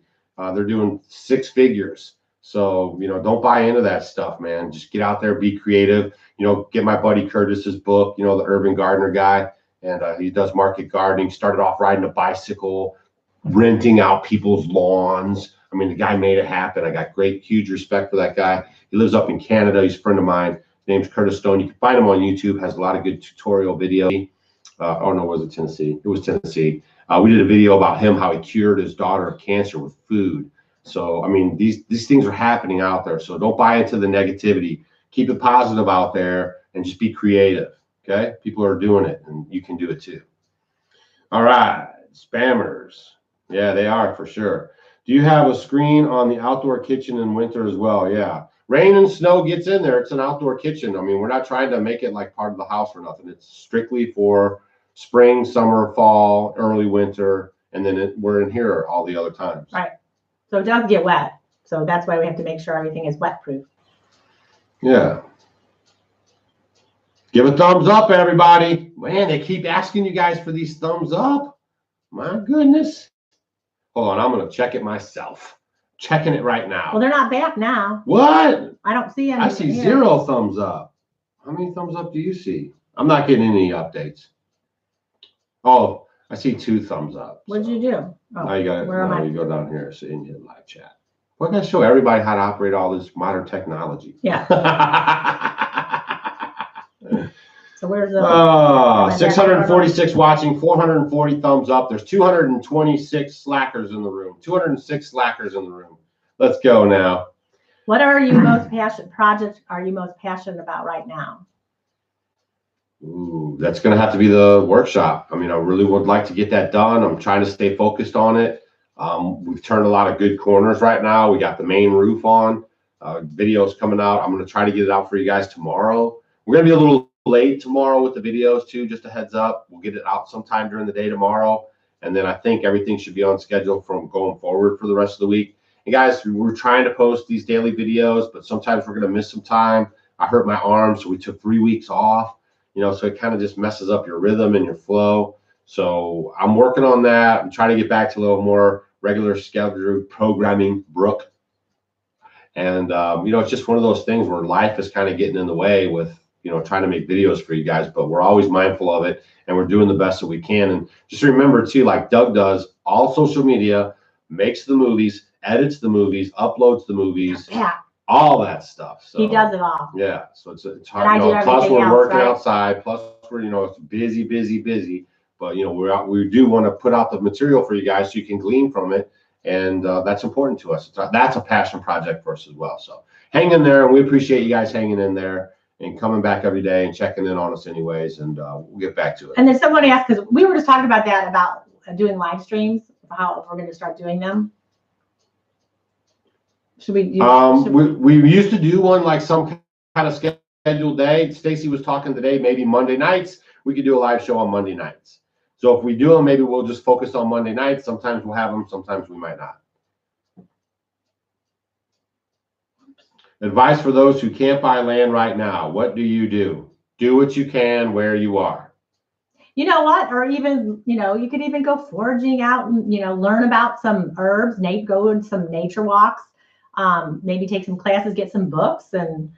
they're doing 6 figures. So, you know, don't buy into that stuff, man. Just get out there, be creative. You know, get my buddy Curtis's book, you know, the urban gardener guy. And he does market gardening. Started off riding a bicycle, renting out people's lawns. I mean, the guy made it happen. I got huge respect for that guy. He lives up in Canada. He's a friend of mine. His name's Curtis Stone. You can find him on YouTube. Has a lot of good tutorial video. Oh no, was it Tennessee? It was Tennessee. We did a video about him, how he cured his daughter of cancer with food. So, I mean, these things are happening out there. So don't buy into the negativity. Keep it positive out there and just be creative. Okay, people are doing it, and you can do it too. All right, spammers. Yeah, they are for sure. Do you have a screen on the outdoor kitchen in winter as well? Yeah, rain and snow gets in there. It's an outdoor kitchen. I mean, we're not trying to make it like part of the house or nothing. It's strictly for spring, summer, fall, early winter, and then we're in here all the other times. Right. So it does get wet. So that's why we have to make sure everything is wet proof. Yeah. Give a thumbs up, everybody. Man, they keep asking you guys for these thumbs up. My goodness. Hold on, I'm going to check it myself. Checking it right now. Well, they're not back now. What? I don't see any. I see 0 thumbs up. How many thumbs up do you see? I'm not getting any updates. Oh, I see 2 thumbs up. What did you do? Oh, now you got it. Now you go down here, see in your live chat. We're going to show everybody how to operate all this modern technology. Yeah. So where's the 646 watching, 440 thumbs up. There's 226 slackers in the room. 206 slackers in the room. Let's go now. What are you most passionate about right now? Ooh, that's going to have to be the workshop. I mean, I really would like to get that done. I'm trying to stay focused on it. We've turned a lot of good corners right now. We got the main roof on. Videos coming out. I'm going to try to get it out for you guys tomorrow. We're going to be a little late tomorrow with the videos too, just a heads up. We'll get it out sometime during the day tomorrow. And then I think everything should be on schedule from going forward for the rest of the week. And guys, we're trying to post these daily videos, but sometimes we're going to miss some time. I hurt my arm, so we took 3 weeks off, you know, so it kind of just messes up your rhythm and your flow. So I'm working on that. I'm trying to get back to a little more regular scheduled programming, Brooke. And, you know, it's just one of those things where life is kind of getting in the way with, you know, trying to make videos for you guys, but we're always mindful of it and we're doing the best that we can. And just remember too, like Doug does, all social media, makes the movies, edits the movies, uploads the movies, yeah, all that stuff. So he does it all. Yeah. So it's hard. You know, plus we're working outside, plus we're, you know, it's busy. But, you know, we do want to put out the material for you guys so you can glean from it. And that's important to us. That's a passion project for us as well. So hang in there. And we appreciate you guys hanging in there and coming back every day and checking in on us anyways. And we'll get back to it. And then someone asked, because we were just talking about that, about doing live streams, how if we're going to start doing them. Should we do we used to do one like some kind of scheduled day. Stacy was talking today, maybe Monday nights. We could do a live show on Monday nights. So if we do them, maybe we'll just focus on Monday nights. Sometimes we'll have them, sometimes we might not. Advice for those who can't buy land right now. What do you do? Do what you can where you are. You know what? Or even, you could even go foraging out and, learn about some herbs, go on some nature walks, maybe take some classes, get some books and,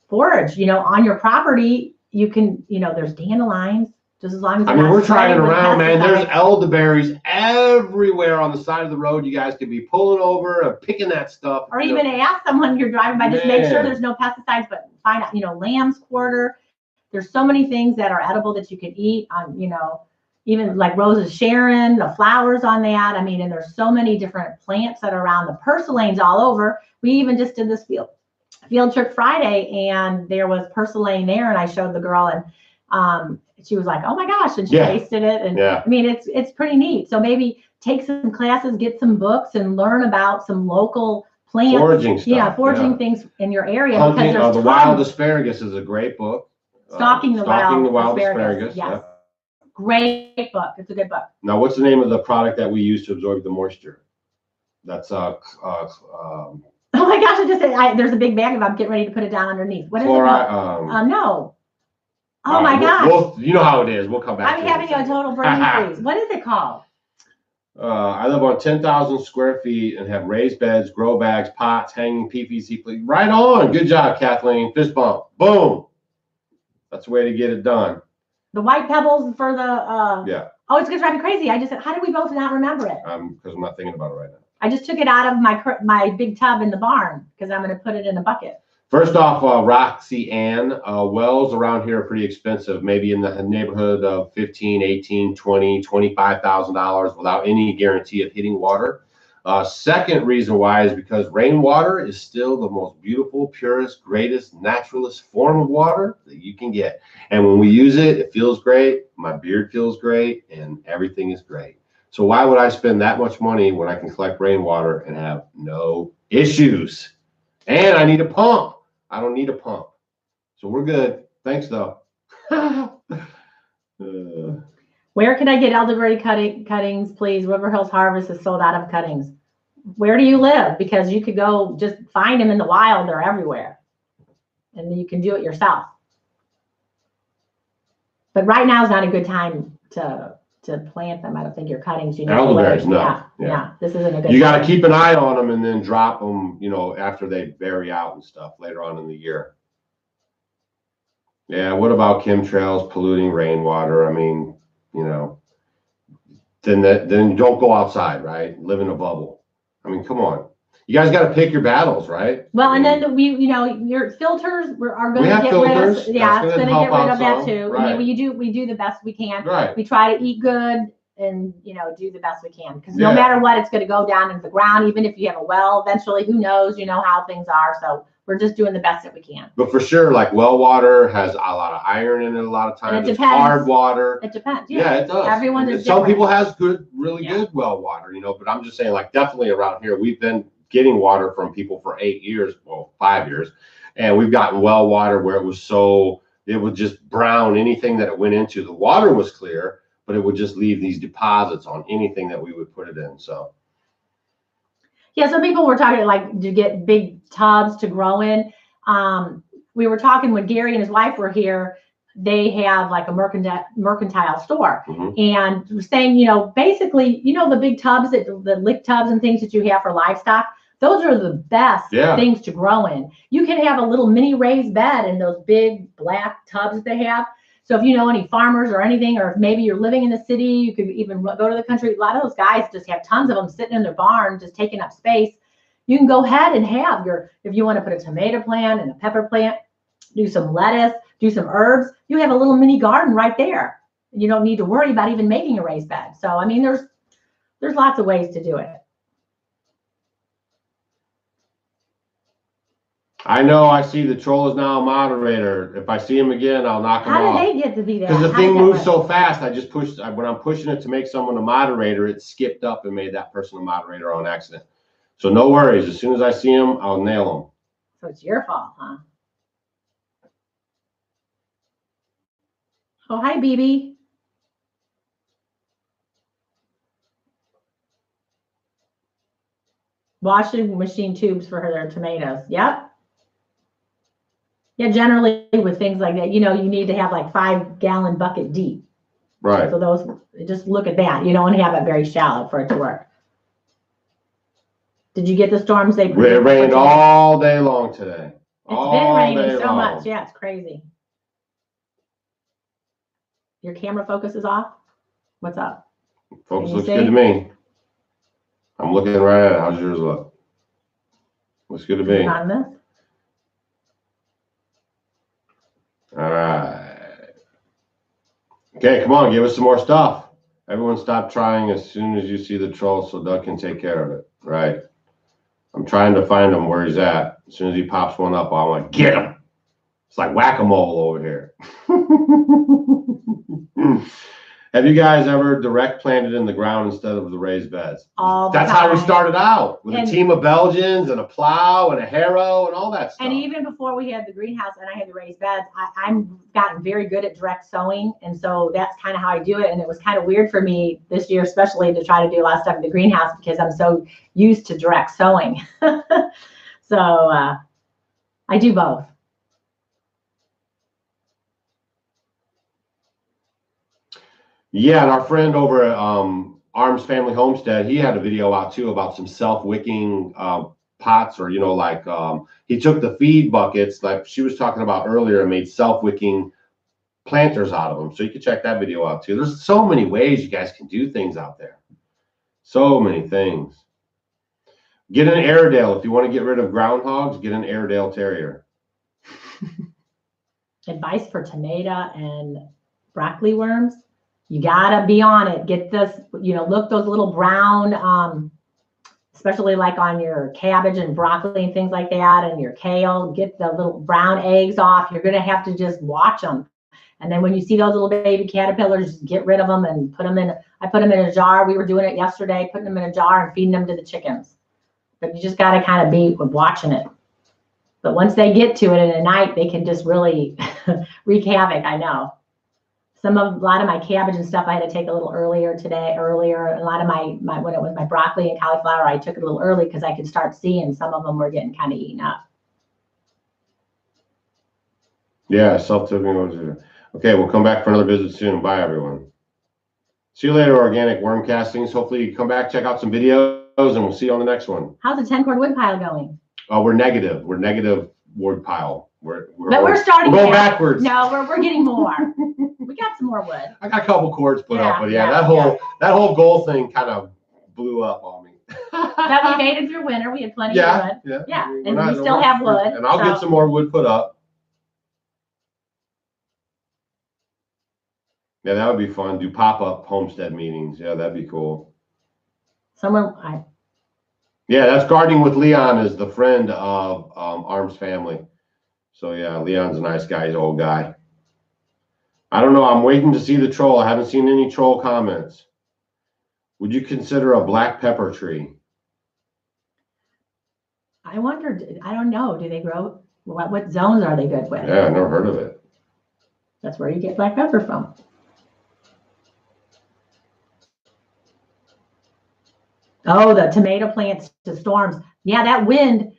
forage, on your property. You can, there's dandelions, just as long as we're trying around, man. There's elderberries everywhere on the side of the road. You guys could be pulling over and picking that stuff. Or even ask someone you're driving by, just make sure there's no pesticides, but find out, lamb's quarter. There's so many things that are edible that you can eat on, even like roses Sharon, the flowers on that. And there's so many different plants that are around. The purslane's all over. We even just did this field trip Friday, and there was purslane there, and I showed the girl, and she was like, oh my gosh, and she tasted it. And it's pretty neat. So maybe take some classes, get some books, and learn about some local plants. Foraging stuff. Foraging things in your area. Hunting, the Wild Asparagus is a great book. Stalking the Wild Asparagus. Yes. Yeah. Great book. It's a good book. Now, what's the name of the product that we use to absorb the moisture? That's oh my gosh! I just said there's a big bag of. I'm getting ready to put it down underneath. What is it called? No. Oh my gosh! You know how it is. We'll come back. I'm having a total brain freeze. What is it called? I live on 10,000 square feet and have raised beds, grow bags, pots, hanging PVC. Right on. Good job, Kathleen. Fist bump. Boom. That's the way to get it done. The white pebbles for the yeah. Oh, it's gonna drive me crazy. I just said, how did we both not remember it? Because I'm not thinking about it right now. I just took it out of my big tub in the barn because I'm gonna put it in a bucket. First off, Roxy Ann, wells around here are pretty expensive, maybe in the neighborhood of $15,000, $18,000, $20,000, $25,000 without any guarantee of hitting water. Second reason why is because rainwater is still the most beautiful, purest, greatest, naturalist form of water that you can get. And when we use it, it feels great. My beard feels great and everything is great. So why would I spend that much money when I can collect rainwater and have no issues? And I need a pump. I don't need a pump. So we're good. Thanks though. Where can I get elderberry cuttings, please? River Hills Harvest is sold out of cuttings. Where do you live? Because you could go just find them in the wild. They're everywhere. And you can do it yourself. But right now is not a good time to plant them. I don't think your cuttings. Elderberries, no. Yeah. This isn't a good You got to keep an eye on them and then drop them, after they bury out and stuff later on in the year. Yeah, what about chemtrails polluting rainwater? Then don't go outside, right? Live in a bubble. Come on. You guys got to pick your battles, right? Well, and then your filters are going to get rid of. Yeah, it's going to get rid of that too. Right. We do the best we can. Right. We try to eat good and do the best we can, because no matter what, it's going to go down into the ground. Even if you have a well, eventually, who knows? You know how things are. So we're just doing the best that we can. But for sure, like well water has a lot of iron in it. A lot of times, it's hard water. It depends. Yeah, it does. Everyone is Some different. people has really good well water, But I'm just saying, like, definitely around here, we've been getting water from people for 8 years, 5 years, and we've gotten well water where it would just brown anything that it went into. The water was clear, but it would just leave these deposits on anything that we would put it in. So. Yeah, some people were talking like to get big tubs to grow in. We were talking when Gary and his wife were here. They have like a mercantile store, and we're saying, basically, the big tubs, the lick tubs and things that you have for livestock, those are the best things to grow in. You can have a little mini raised bed in those big black tubs that they have. So if you know any farmers or anything, or if maybe you're living in the city, you could even go to the country. A lot of those guys just have tons of them sitting in their barn, just taking up space. You can go ahead and have if you want to put a tomato plant and a pepper plant, do some lettuce, do some herbs, you have a little mini garden right there. You don't need to worry about even making a raised bed. So, there's lots of ways to do it. I know. I see the troll is now a moderator. If I see him again, I'll knock him off. How did they get to be there? Because the thing moves so fast. I just pushed. When I'm pushing it to make someone a moderator, it skipped up and made that person a moderator on accident. So no worries. As soon as I see him, I'll nail him. So it's your fault, huh? Oh, hi, BB. washing machine tubes for their tomatoes. Yep. Yeah, generally with things like that, you know, you need to have like 5-gallon bucket deep. Right. So those, just look at that. You don't want to have it very shallow for it to work. Did you get the storms they predicted? It rained all day long today. It's been raining so much. Yeah, it's crazy. Your camera focus is off? What's up? Focus looks good to me. I'm looking right at it. How's yours look? Looks good to me. On this? All right. Okay, come on, give us some more stuff. Everyone stop trying as soon as you see the troll so Doug can take care of it. Right. I'm trying to find him where he's at. As soon as he pops one up, I want to get him. It's like whack-a-mole over here. Have you guys ever direct planted in the ground instead of the raised beds? That's how we started out, with a team of Belgians and a plow and a harrow and all that stuff. And even before we had the greenhouse and I had the raised beds, I'm gotten very good at direct sowing. And so that's kind of how I do it. And it was kind of weird for me this year, especially to try to do a lot of stuff in the greenhouse because I'm so used to direct sowing. So I do both. Yeah, and our friend over at Arms Family Homestead, he had a video out too about some self-wicking pots, or, you know, like he took the feed buckets like she was talking about earlier and made self-wicking planters out of them. So you can check that video out too. There's so many ways you guys can do things out there. So many things. Get an Airedale. If you want to get rid of groundhogs, get an Airedale Terrier. Advice for tomato and broccoli worms. You gotta be on it. Get this, you know, look those little brown, especially like on your cabbage and broccoli and things like that, and your kale, get the little brown eggs off. You're gonna have to just watch them. And then when you see those little baby caterpillars, just get rid of them and put them in. I put them in a jar. We were doing it yesterday, putting them in a jar and feeding them to the chickens. But you just gotta kind of be watching it. But once they get to it in the night, they can just really wreak havoc, I know. A lot of my cabbage and stuff I had to take a little earlier. A lot of my when it was my broccoli and cauliflower, I took it a little early because I could start seeing some of them were getting kind of eaten up. Yeah, self-tipping. Okay, we'll come back for another visit soon. Bye, everyone. See you later, Organic Worm Castings. Hopefully you come back, check out some videos, and we'll see you on the next one. How's the 10-quart wood pile going? Oh, we're negative. We're negative wood pile. We're starting. We're going backwards. No, we're getting more. We got some more wood. I got a couple cords put up, but that whole goal thing kind of blew up on me. But we made it through winter. We had plenty of wood. Yeah, and we still have wood. And I'll get some more wood put up. Yeah, that would be fun. Do pop-up homestead meetings. Yeah, that'd be cool. Yeah, that's Gardening with Leon, is the friend of Arms Family. So yeah, Leon's a nice guy. He's an old guy. I don't know. I'm waiting to see the troll. I haven't seen any troll comments. Would you consider a black pepper tree? I wondered. I don't know. Do they grow? What zones are they good with? Yeah, I've never heard of it. That's where you get black pepper from. Oh, the tomato plants to storms. Yeah, that wind,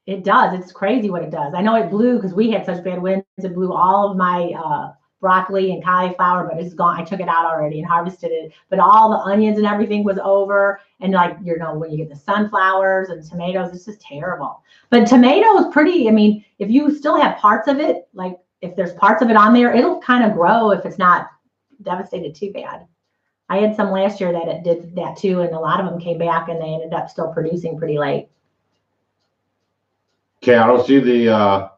it does. It's crazy what it does. I know it blew because we had such bad winds. It blew all of my broccoli and cauliflower, but it's gone. I took it out already and harvested it. But all the onions and everything was over. And like, you know, when you get the sunflowers and tomatoes, it's just terrible. But tomato is pretty, I mean, if you still have parts of it, like if there's parts of it on there, it'll kind of grow if it's not devastated too bad. I had some last year that it did that too, and a lot of them came back and they ended up still producing pretty late. Okay, I don't see the,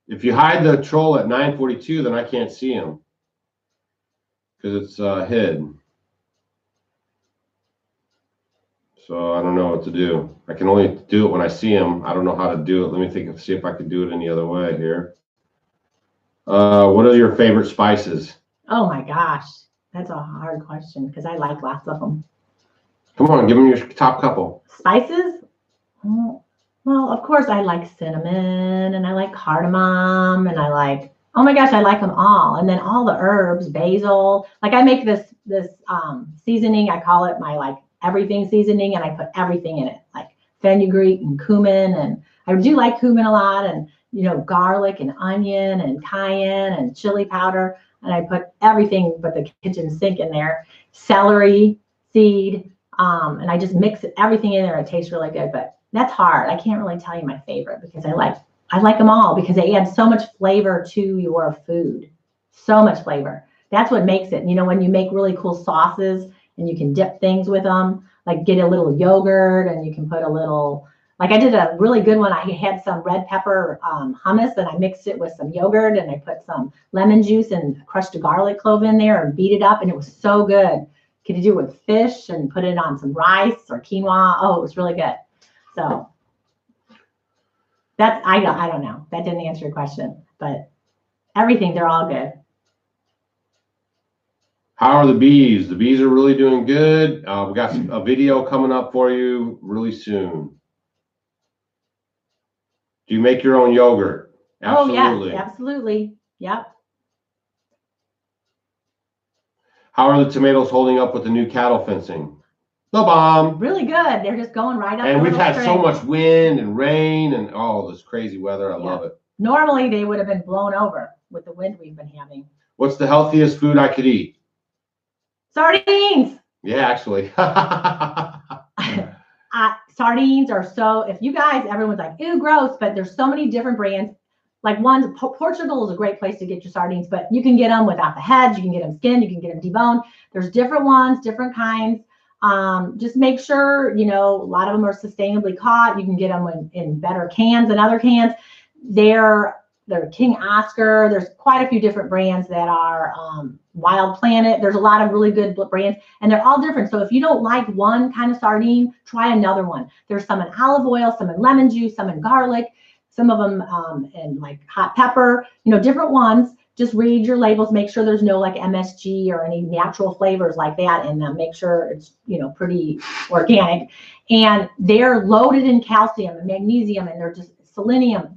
if you hide the troll at 9:42, then I can't see him because it's hid. So I don't know what to do. I can only do it when I see him. I don't know how to do it. Let me think, see if I could do it any other way here. What are your favorite spices? Oh my gosh. That's a hard question because I like lots of them. Come on, give them your top couple. Spices? Well, of course, I like cinnamon and I like cardamom and I like, oh my gosh, I like them all. And then all the herbs, basil. Like I make this seasoning. I call it my like everything seasoning, and I put everything in it, like fenugreek and cumin, and I do like cumin a lot, and garlic and onion and cayenne and chili powder, and I put everything but the kitchen sink in there. Celery seed, and I just mix everything in there. It tastes really good, but that's hard. I can't really tell you my favorite because I like them all because they add so much flavor to your food. So much flavor. That's what makes it. When you make really cool sauces and you can dip things with them, like get a little yogurt and you can put a little, like I did a really good one. I had some red pepper hummus and I mixed it with some yogurt and I put some lemon juice and crushed a garlic clove in there and beat it up, and it was so good. Could you do it with fish and put it on some rice or quinoa? Oh, it was really good. So that's, I don't know. That didn't answer your question, but everything, they're all good. How are the bees? The bees are really doing good. We got a video coming up for you really soon. Do you make your own yogurt? Absolutely. Oh, yes, absolutely. Yep. How are the tomatoes holding up with the new cattle fencing? The bomb. Really good. They're just going right up. And we've had so much wind and rain and this crazy weather. I love it. Normally they would have been blown over with the wind we've been having. What's the healthiest food I could eat? Sardines. Yeah, actually. Sardines are so, if you guys, everyone's like, ew, gross, but there's so many different brands. Like Portugal is a great place to get your sardines, but you can get them without the heads, you can get them skinned, you can get them deboned. There's different ones, different kinds. Just make sure, a lot of them are sustainably caught. You can get them in better cans than other cans. They're King Oscar. There's quite a few different brands that are Wild Planet. There's a lot of really good brands, and they're all different. So if you don't like one kind of sardine, try another one. There's some in olive oil, some in lemon juice, some in garlic, some of them in like hot pepper, different ones. Just read your labels, make sure there's no like MSG or any natural flavors like that in them. Make sure it's, pretty organic. And they're loaded in calcium and magnesium, and they're just selenium.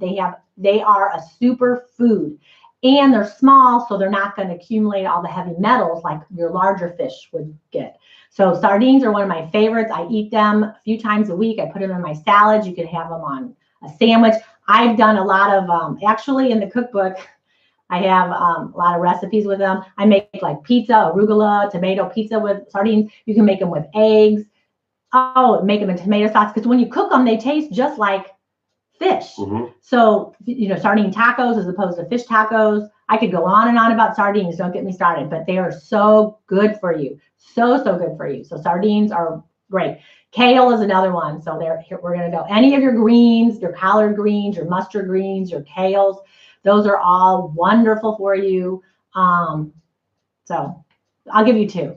They are a super food, and they're small, so they're not going to accumulate all the heavy metals like your larger fish would get. So sardines are one of my favorites. I eat them a few times a week. I put them in my salads. You could have them on a sandwich. I've done a lot of, actually in the cookbook, I have a lot of recipes with them. I make like pizza, arugula, tomato pizza with sardines. You can make them with eggs. Oh, make them in tomato sauce, because when you cook them, they taste just like fish. Mm-hmm. So, sardine tacos as opposed to fish tacos. I could go on and on about sardines. Don't get me started, but they are so good for you. So good for you. So sardines are great. Kale is another one. So we're going to go any of your greens, your collard greens, your mustard greens, your kales. Those are all wonderful for you. So I'll give you two.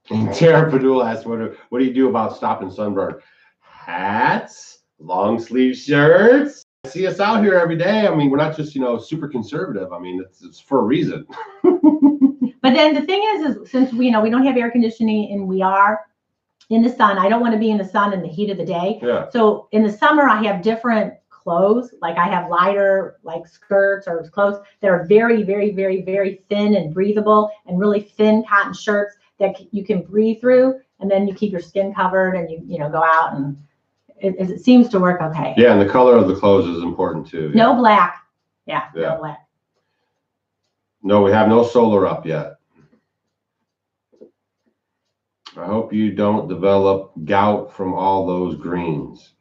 And Tara Padula asked, what do you do about stopping sunburn? Hats, long sleeve shirts. See us out here every day. I mean, we're not just, super conservative. I mean, it's for a reason. But then the thing is since we don't have air conditioning and we are in the sun, I don't want to be in the sun in the heat of the day. Yeah. So in the summer, I have different clothes. Like I have lighter like skirts or clothes that are very, very, very, very thin and breathable, and really thin cotton shirts that you can breathe through, and then you keep your skin covered and you go out, and it seems to work okay. Yeah, and the color of the clothes is important too. Yeah. No black. Yeah, no black. No, we have no solar up yet. I hope you don't develop gout from all those greens.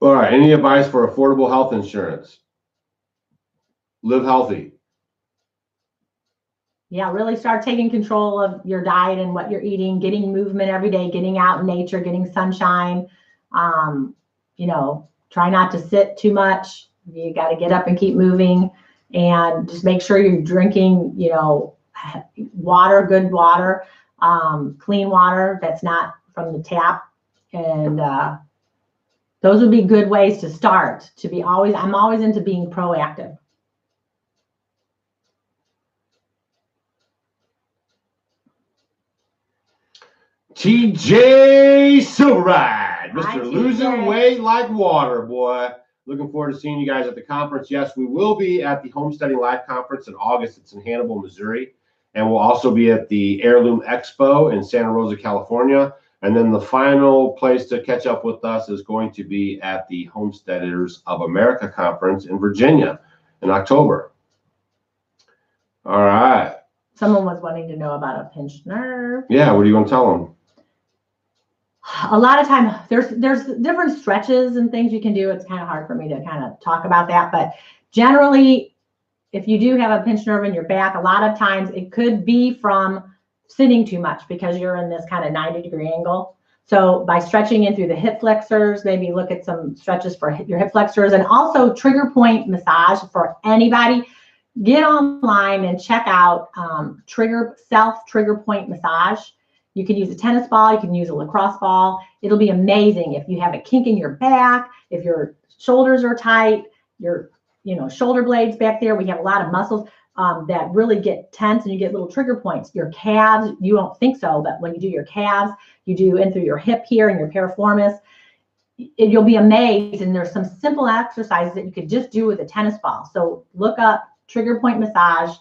All right, any advice for affordable health insurance? Live healthy. Yeah, really start taking control of your diet and what you're eating, getting movement every day, getting out in nature, getting sunshine. Try not to sit too much. You got to get up and keep moving, and just make sure you're drinking, water, good water, clean water that's not from the tap. And those would be good ways to start, I'm always into being proactive. TJ Silverride, Mr. Hi, Losing Weight Like Water, boy. Looking forward to seeing you guys at the conference. Yes, we will be at the Homesteading Live Conference in August. It's in Hannibal, Missouri. And we'll also be at the Heirloom Expo in Santa Rosa, California. And then the final place to catch up with us is going to be at the Homesteaders of America Conference in Virginia in October. All right. Someone was wanting to know about a pinched nerve. Yeah, what are you going to tell them? A lot of time, there's different stretches and things you can do. It's kind of hard for me to kind of talk about that. But generally, if you do have a pinched nerve in your back, a lot of times it could be from sitting too much because you're in this kind of 90-degree angle. So by stretching in through the hip flexors, maybe look at some stretches for your hip flexors, and also trigger point massage for anybody. Get online and check out self trigger point massage. You can use a tennis ball, you can use a lacrosse ball. It'll be amazing if you have a kink in your back, if your shoulders are tight, your shoulder blades back there. We have a lot of muscles that really get tense, and you get little trigger points. Your calves, you don't think so, but when you do your calves, you do in through your hip here and your piriformis, you'll be amazed. And there's some simple exercises that you could just do with a tennis ball. So look up trigger point massage,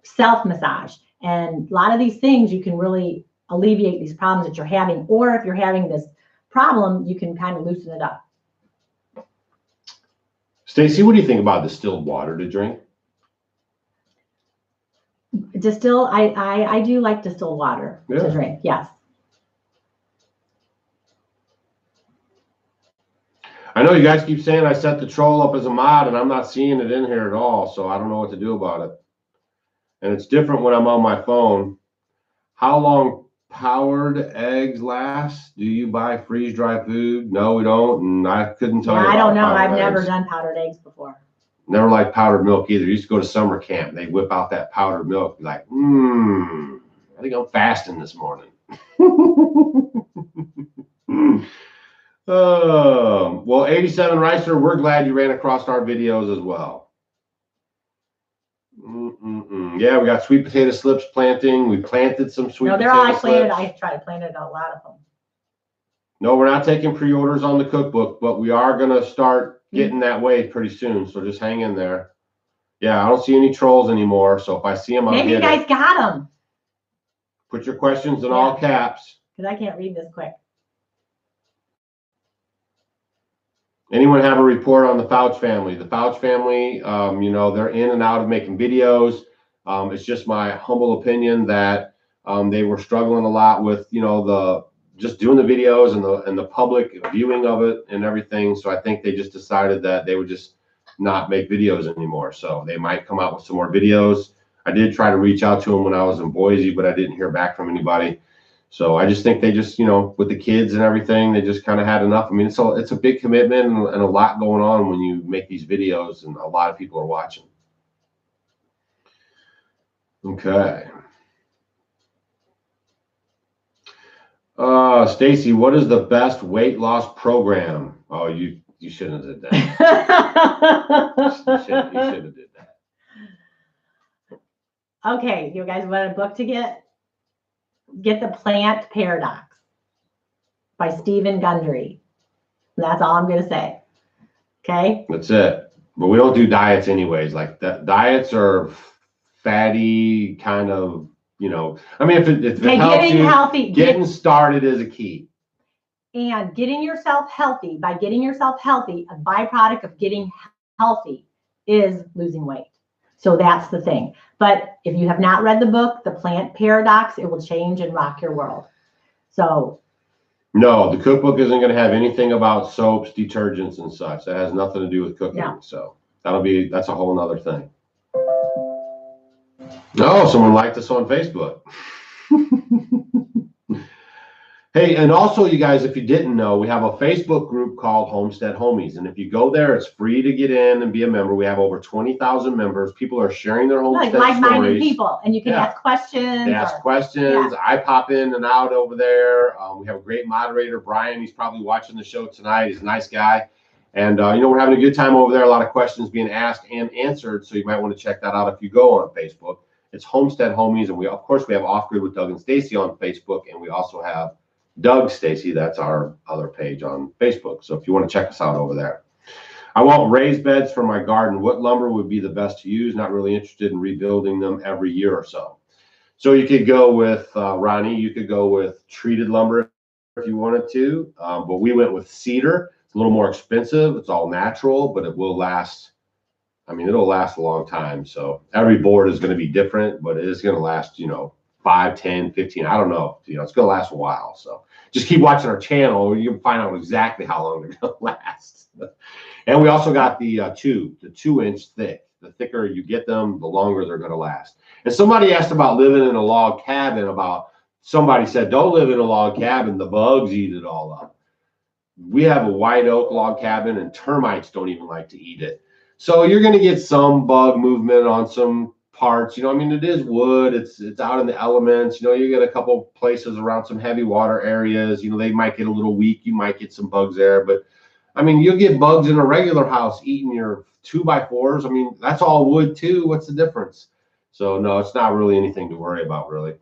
self massage, and a lot of these things you can really alleviate these problems that you're having. Or if you're having this problem, you can kind of loosen it up. Stacy, what do you think about distilled water to drink? I do like distilled water to drink, yes. I know you guys keep saying I set the troll up as a mod, and I'm not seeing it in here at all, so I don't know what to do about it. And it's different when I'm on my phone. How long powdered eggs last? Do you buy freeze-dried food? No, we don't, and I couldn't tell you. I don't know. I've eggs. Never done powdered eggs before. Never liked powdered milk either. Used to go to summer camp, and they'd whip out that powdered milk, be like, I think I'm fasting this morning. Well, 87 Ricer, we're glad you ran across our videos as well. Yeah, we got sweet potato slips planting. We planted some sweet potato slips. No, they're all I tried to plant a lot of them. No, we're not taking pre-orders on the cookbook, but we are going to start getting that way pretty soon. So just hang in there. Yeah, I don't see any trolls anymore. So if I see them, I'll get it. Maybe you guys got them. Put your questions in all caps. Because I can't read this quick. Anyone have a report on the Fouch family? The Fouch family, they're in and out of making videos. It's just my humble opinion that they were struggling a lot with, just doing the videos and the public viewing of it and everything. So I think they just decided that they would just not make videos anymore. So they might come out with some more videos. I did try to reach out to them when I was in Boise, but I didn't hear back from anybody. So I just think they just, with the kids and everything, they just kind of had enough. I mean, it's a big commitment and a lot going on when you make these videos, and a lot of people are watching. Okay. Stacy, what is the best weight loss program? Oh, you shouldn't have did that. you should have did that. Okay, you guys want a book to get? Get The Plant Paradox by Stephen Gundry. That's all I'm going to say. Okay? That's it. But we don't do diets anyways. Like diets are fatty kind of, I mean, if it helps you, getting started is a key. And getting yourself healthy, by getting yourself healthy, a byproduct of getting healthy is losing weight. So that's the thing. But if you have not read the book, The Plant Paradox, it will change and rock your world. So. No, the cookbook isn't going to have anything about soaps, detergents, and such. That has nothing to do with cooking. No. So that's a whole nother thing. No, someone liked us on Facebook. Hey, and also, you guys, if you didn't know, we have a Facebook group called Homestead Homies. And if you go there, it's free to get in and be a member. We have over 20,000 members. People are sharing their homestead stories. Like-minded people. And you can ask questions. They ask questions. Yeah. I pop in and out over there. We have a great moderator, Brian. He's probably watching the show tonight. He's a nice guy. And, we're having a good time over there. A lot of questions being asked and answered. So you might want to check that out if you go on Facebook. It's Homestead Homies. And of course, we have Off Grid with Doug and Stacy on Facebook. And we also have Doug Stacy, that's our other page on Facebook. So if you want to check us out over there. I want raised beds for my garden. What lumber would be the best to use? Not really interested in rebuilding them every year or so. So you could go with, Ronnie, you could go with treated lumber if you wanted to, but we went with cedar. It's a little more expensive. It's all natural, but it will last. I mean, it'll last a long time. So every board is going to be different, but it is going to last, 5, 10, 15. I don't know. It's going to last a while. So just keep watching our channel. You can find out exactly how long they're going to last. And we also got the 2-inch thick. The thicker you get them, the longer they're going to last. And somebody asked about living in a log cabin. Somebody said, don't live in a log cabin. The bugs eat it all up. We have a white oak log cabin, and termites don't even like to eat it. So you're going to get some bug movement on some parts. I mean, it is wood. It's out in the elements. You get a couple places around some heavy water areas. They might get a little weak. You might get some bugs there. But, I mean, you'll get bugs in a regular house eating your 2x4s. I mean, that's all wood too. What's the difference? So, no, it's not really anything to worry about, really.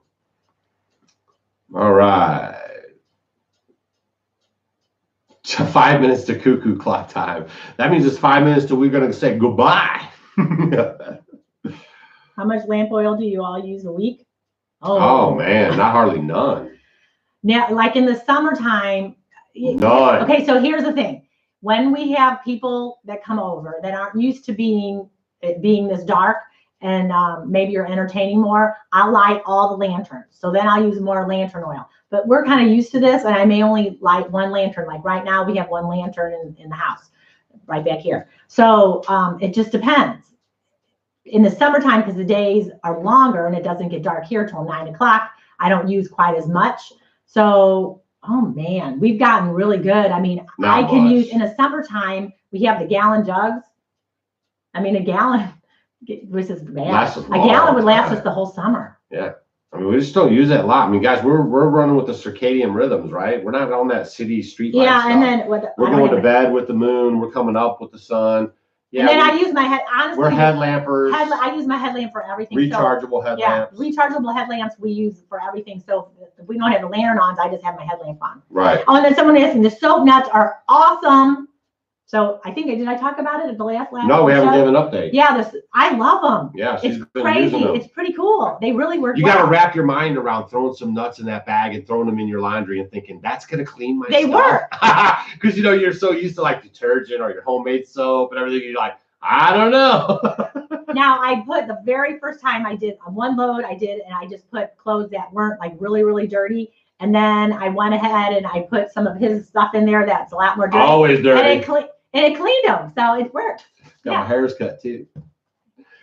All right. 5 minutes to cuckoo clock time. That means it's 5 minutes till we're going to say goodbye. How much lamp oil do you all use a week? Oh man, not hardly none. Now, like in the summertime. None. Okay, so here's the thing. When we have people that come over that aren't used to being this dark, and maybe you're entertaining more, I'll light all the lanterns. So then I'll use more lantern oil. But we're kind of used to this, and I may only light one lantern. Like right now, we have one lantern in the house, right back here. So it just depends. In the summertime, because the days are longer and it doesn't get dark here till 9 o'clock, I don't use quite as much. So, oh man, we've gotten really good. I mean, I can use, in the summertime, we have the gallon jugs. I mean, a gallon, which is bad. A gallon would last us the whole summer. Yeah. I mean, we just don't use that a lot. I mean, guys, we're running with the circadian rhythms, right? We're not on that city street light stuff. And then we're going to bed with the moon. We're coming up with the sun. Yeah, and then I use my head. Honestly, we're headlampers. I use my headlamp for everything. Rechargeable headlamps. Yeah, rechargeable headlamps we use for everything. So if we don't have the lantern on, I just have my headlamp on. Right. Oh, and then someone asked me, the soap nuts are awesome. So I think did I talk about it at the last? No, we haven't given an update. Yeah, I love them. Yeah, it's crazy. It's pretty cool. They really work. You got to wrap your mind around throwing some nuts in that bag and throwing them in your laundry and thinking that's gonna clean my stuff. They work. Because you're so used to like detergent or your homemade soap and everything. You're like, I don't know. Now I put the very first time I did one load, and I just put clothes that weren't like really, really dirty. And then I went ahead and I put some of his stuff in there that's a lot more dirty. Always dirty. And it cleaned them, so it worked. Got my hairs cut too.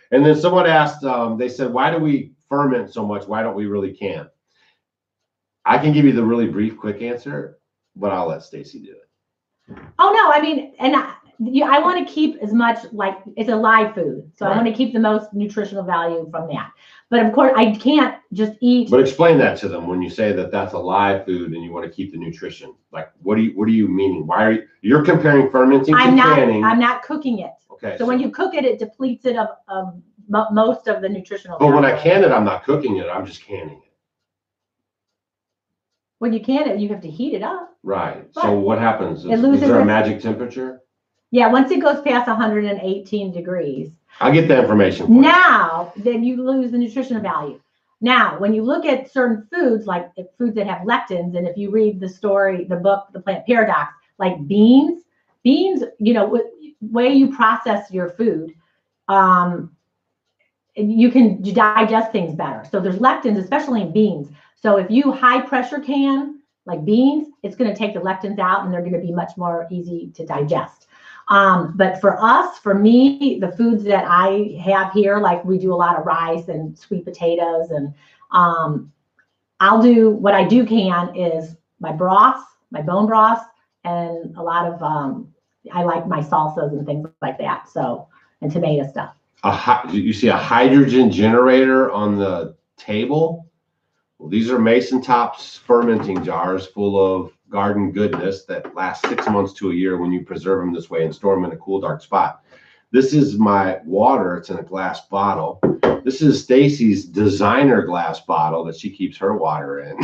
And then someone asked, they said, why do we ferment so much? Why don't we really can? I can give you the really brief, quick answer, but I'll let Stacy do it. Oh no, I mean, and I want to keep as much, like, it's a live food, so right. I want to keep the most nutritional value from that. But of course, I can't just eat. But explain that to them when you say that that's a live food and you want to keep the nutrition. Like, what are you meaning? Why are you're comparing fermenting to canning? I'm not cooking it. Okay. So when you cook it, it depletes it of most of the nutritional value. But when I can it, I'm not cooking it. I'm just canning it. When you can it, you have to heat it up. Right. So what happens? Is there a magic temperature? Yeah, once it goes past 118 degrees. I'll get that information. Now, then you lose the nutritional value. Now, when you look at certain foods, like foods that have lectins, and if you read the book, The Plant Paradox, like beans, way you process your food, you digest things better. So there's lectins, especially in beans. So if you high pressure can, like beans, it's going to take the lectins out and they're going to be much more easy to digest. But for me, the foods that I have here, like we do a lot of rice and sweet potatoes, and what I do can is my broth, my bone broth, and a lot of, I like my salsas and things like that. So, and tomato stuff. You see a hydrogen generator on the table? Well, these are Mason Tops fermenting jars full of garden goodness that last 6 months to a year when you preserve them this way and store them in a cool, dark spot. This is my water. It's in a glass bottle. This is Stacy's designer glass bottle that she keeps her water in.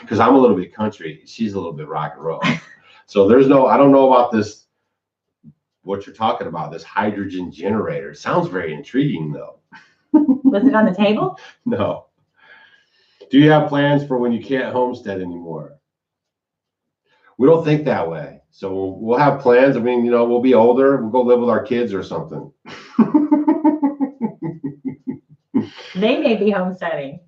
Because I'm a little bit country. She's a little bit rock and roll. So I don't know about this, what you're talking about, this hydrogen generator. It sounds very intriguing, though. Was it on the table? No. Do you have plans for when you can't homestead anymore? We don't think that way. So we'll have plans. I mean, you know, we'll be older. We'll go live with our kids or something. They may be homesteading.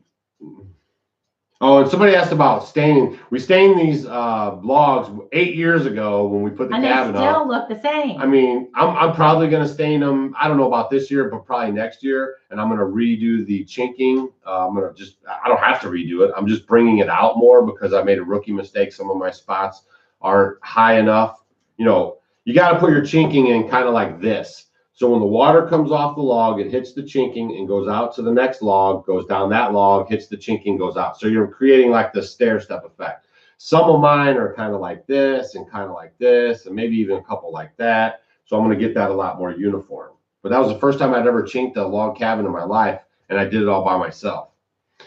Oh, and somebody asked about staining. We stained these logs 8 years ago when we put the cabin up. And they still look the same. I mean, I'm probably going to stain them. I don't know about this year, but probably next year. And I'm going to redo the chinking. I'm going to just, I don't have to redo it. I'm just bringing it out more because I made a rookie mistake. Some of my spots aren't high enough. You know, you got to put your chinking in kind of like this. So when the water comes off the log, it hits the chinking and goes out to the next log, goes down that log, hits the chinking, goes out. So you're creating like the stair step effect. Some of mine are kind of like this and kind of like this, and maybe even a couple like that. So I'm going to get that a lot more uniform. But that was the first time I'd ever chinked a log cabin in my life, and I did it all by myself.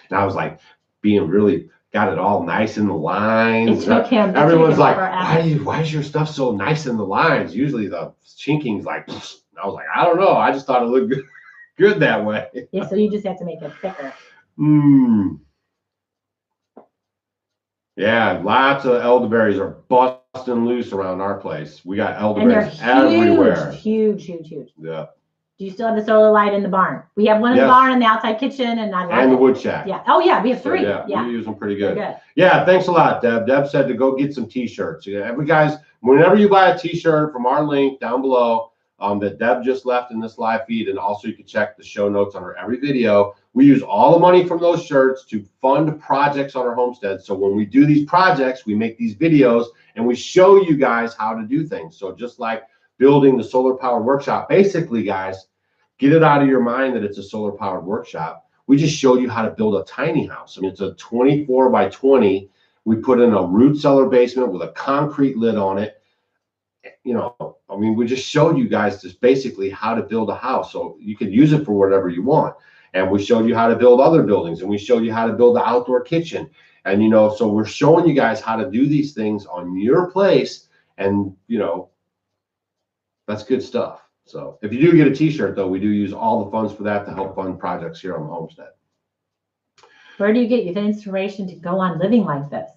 And I was like being really, got it all nice in the lines. Everyone's like, why is your stuff so nice in the lines? Usually the chinking's like, I was like, I don't know. I just thought it looked good that way. Yeah, so you just have to make it thicker. Yeah, lots of elderberries are busting loose around our place. We got elderberries everywhere. Huge. Yeah. Do you still have the solar light in the barn? We have one in the barn in the outside kitchen, and I love and the wood shack. Yeah. Oh yeah, we have 3. So, yeah, we use them pretty good. Good. Yeah, thanks a lot, Deb. Deb said to go get some t-shirts. Yeah, every guys, whenever you buy a t-shirt from our link down below, that Deb just left in this live feed, and also you can check the show notes under every video. We use all the money from those shirts to fund projects on our homestead. So when we do these projects, we make these videos and we show you guys how to do things. So just like building the solar powered workshop, basically, guys, get it out of your mind that it's a solar powered workshop. We just showed you how to build a tiny house. I mean, it's a 24 by 20. We put in a root cellar basement with a concrete lid on it. You know, I mean, we just showed you guys just basically how to build a house, so you can use it for whatever you want. And we showed you how to build other buildings, and we showed you how to build the outdoor kitchen. And, you know, so we're showing you guys how to do these things on your place. And, you know, that's good stuff. So if you do get a t-shirt, though, we do use all the funds for that to help fund projects here on the homestead. Where do you get your inspiration to go on living like this?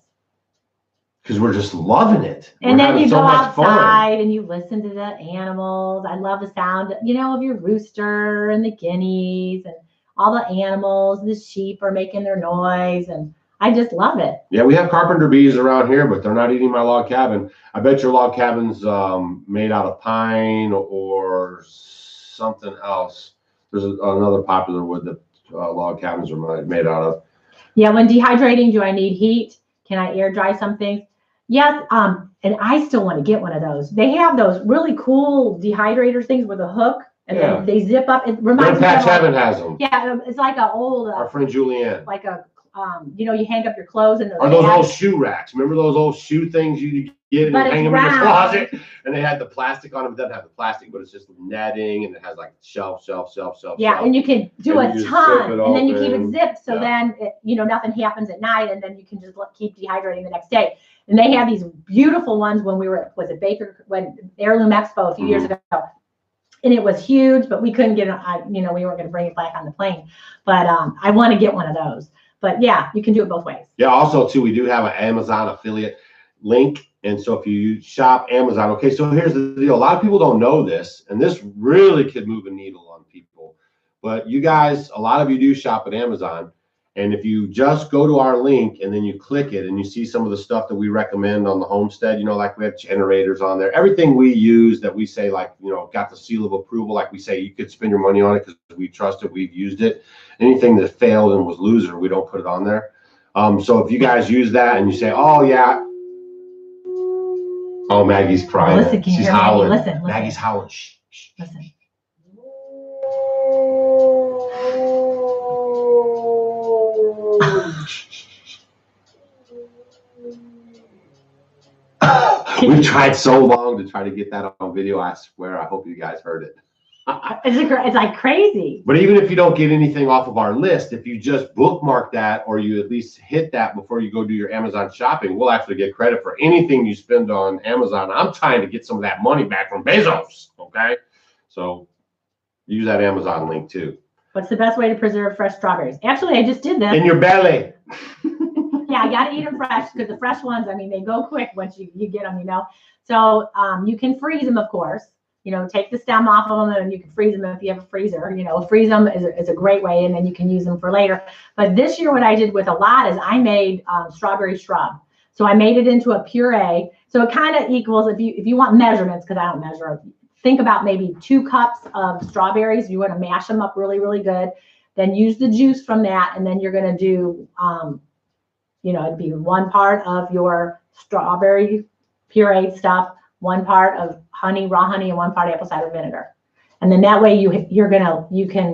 Because we're just loving it. And then you go outside and you listen to the animals. I love the sound, you know, of your rooster and the guineas and all the animals. The sheep are making their noise, and I just love it. Yeah, we have carpenter bees around here, but they're not eating my log cabin. I bet your log cabin's made out of pine or something else. There's another popular wood that log cabins are made out of. Yeah, when dehydrating, do I need heat? Can I air dry some things? Yes, and I still want to get one of those. They have those really cool dehydrator things with a hook, and they zip up. It reminds me of Patch has them. Yeah, it's like an old. Our friend Julianne. Like a, you know, you hang up your clothes and those old shoe racks. Remember those old shoe things you get and hang them in your closet? And they had the plastic on them. It doesn't have the plastic, but it's just netting, and it has like shelf. Yeah, and you can do a ton, and then you keep it zipped, so then you know, nothing happens at night, and then you can just keep dehydrating the next day. And they have these beautiful ones when we were, was it Baker, when Heirloom Expo a few years ago, and it was huge, but we couldn't get it. You know, we weren't going to bring it back on the plane, but I want to get one of those. But yeah, you can do it both ways. Yeah. Also, too, we do have an Amazon affiliate link. And so if you shop Amazon, okay, so here's the deal. A lot of people don't know this, and this really could move a needle on people. But you guys, a lot of you do shop at Amazon. And if you just go to our link and then you click it and you see some of the stuff that we recommend on the homestead, you know, like we have generators on there, everything we use that we say, like, you know, got the seal of approval, like we say, you could spend your money on it because we trust it, we've used it. Anything that failed and was loser, we don't put it on there. So if you guys use that and you say, oh yeah, oh, Maggie's crying. Listen, she's howling. Listen. Maggie's howling. Shh. Listen. We've tried so long to try to get that on video. I swear, I hope you guys heard it. It's like crazy. But even if you don't get anything off of our list, if you just bookmark that, or you at least hit that before you go do your Amazon shopping, we'll actually get credit for anything you spend on Amazon. I'm trying to get some of that money back from Bezos. Okay, so use that Amazon link too. What's the best way to preserve fresh strawberries? Actually, I just did this. In your belly. Yeah, I got to eat them fresh because the fresh ones, I mean, they go quick once you get them, you know. So you can freeze them, of course. You know, take the stem off of them and you can freeze them if you have a freezer. You know, freeze them is a great way, and then you can use them for later. But this year, what I did with a lot is I made strawberry shrub. So I made it into a puree. So it kind of equals, if you want measurements, because I don't measure, think about maybe 2 cups of strawberries. You want to mash them up really, really good. Then use the juice from that, and then you're going to do, you know, it'd be 1 part of your strawberry puree stuff, 1 part of honey, raw honey, and 1 part apple cider vinegar. And then that way you can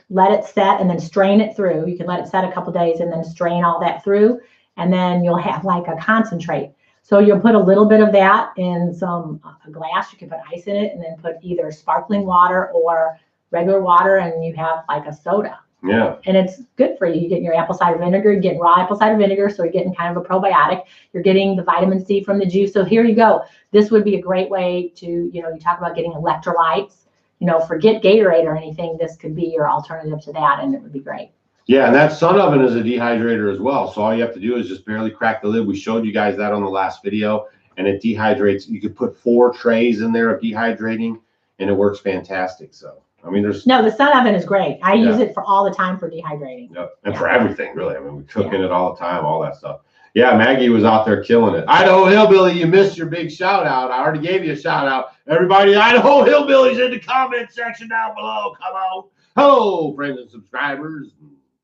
let it set and then strain it through. You can let it set a couple days and then strain all that through, and then you'll have like a concentrate. So you'll put a little bit of that in a glass. You can put ice in it and then put either sparkling water or regular water, and you have like a soda. Yeah. And it's good for you. You get your apple cider vinegar, you're getting raw apple cider vinegar, so you're getting kind of a probiotic. You're getting the vitamin C from the juice. So here you go. This would be a great way to, you know, you talk about getting electrolytes. You know, forget Gatorade or anything. This could be your alternative to that, and it would be great. Yeah, and that sun oven is a dehydrator as well. So all you have to do is just barely crack the lid. We showed you guys that on the last video, and it dehydrates. You could put 4 trays in there of dehydrating, and it works fantastic. So, I mean, the sun oven is great. I use it for all the time for dehydrating. Yep. And for everything, really. I mean, we cook in it all the time, all that stuff. Yeah, Maggie was out there killing it. Idaho Hillbilly, you missed your big shout out. I already gave you a shout out. Everybody, Idaho Hillbillies in the comment section down below. Come on. Hello, friends and subscribers.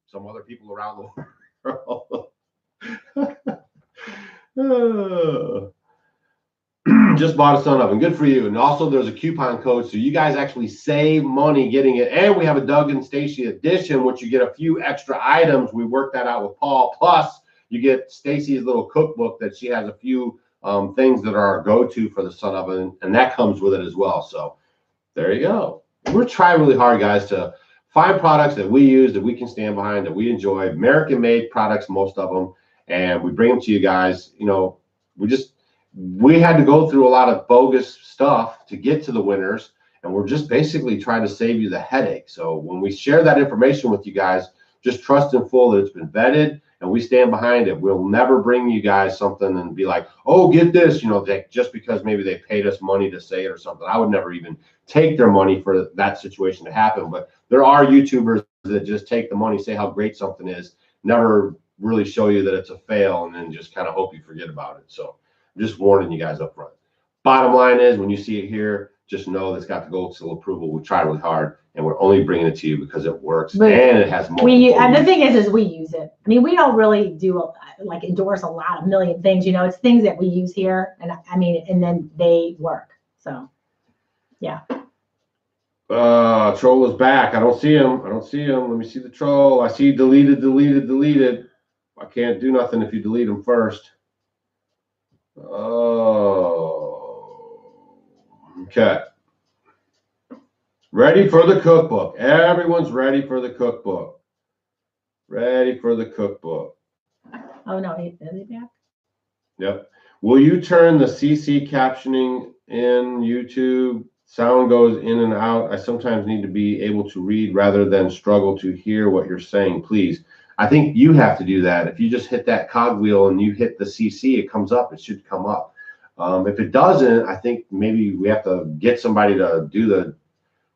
Some other people around the world. Just bought a sun oven. Good for you. And also there's a coupon code, so you guys actually save money getting it. And we have a Doug and Stacy edition, which you get a few extra items. We worked that out with Paul. Plus you get Stacy's little cookbook that she has a few things that are our go-to for the sun oven, and that comes with it as well. So there you go. We're trying really hard, guys, to find products that we use, that we can stand behind, that we enjoy, American-made products, most of them, and we bring them to you guys. You know, we had to go through a lot of bogus stuff to get to the winners, and we're just basically trying to save you the headache. So when we share that information with you guys, just trust in full that it's been vetted, and we stand behind it. We'll never bring you guys something and be like, oh, get this, you know, just because maybe they paid us money to say it or something. I would never even take their money for that situation to happen. But there are YouTubers that just take the money, say how great something is, never really show you that it's a fail, and then just kind of hope you forget about it. So I'm just warning you guys up front. Bottom line is, when you see it here, just know that's got the gold seal approval. We try really hard, and we're only bringing it to you because it works, and it has multiple. And the thing is we use it. I mean, we don't really do like endorse a million things. You know, it's things that we use here, and I mean, and then they work. So, yeah. Troll is back. I don't see him. Let me see the troll. I see deleted. I can't do nothing if you delete him first. Oh, okay. Ready for the cookbook. Everyone's ready for the cookbook. Oh no, is he back? Yep. Will you turn the CC captioning in YouTube? Sound goes in and out. I sometimes need to be able to read rather than struggle to hear what you're saying, please. I think you have to do that. If you just hit that cogwheel and you hit the CC, it comes up. It should come up. If it doesn't, I think maybe we have to get somebody to do the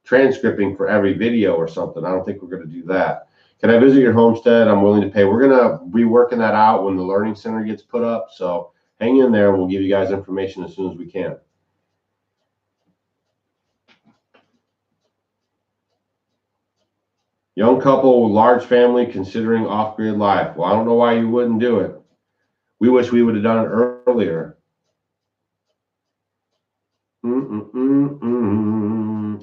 transcripting for every video or something. I don't think we're going to do that. Can I visit your homestead? I'm willing to pay. We're going to be working that out when the learning center gets put up. So hang in there. We'll give you guys information as soon as we can. Young couple with large family considering off-grid life. Well, I don't know why you wouldn't do it. We wish we would have done it earlier.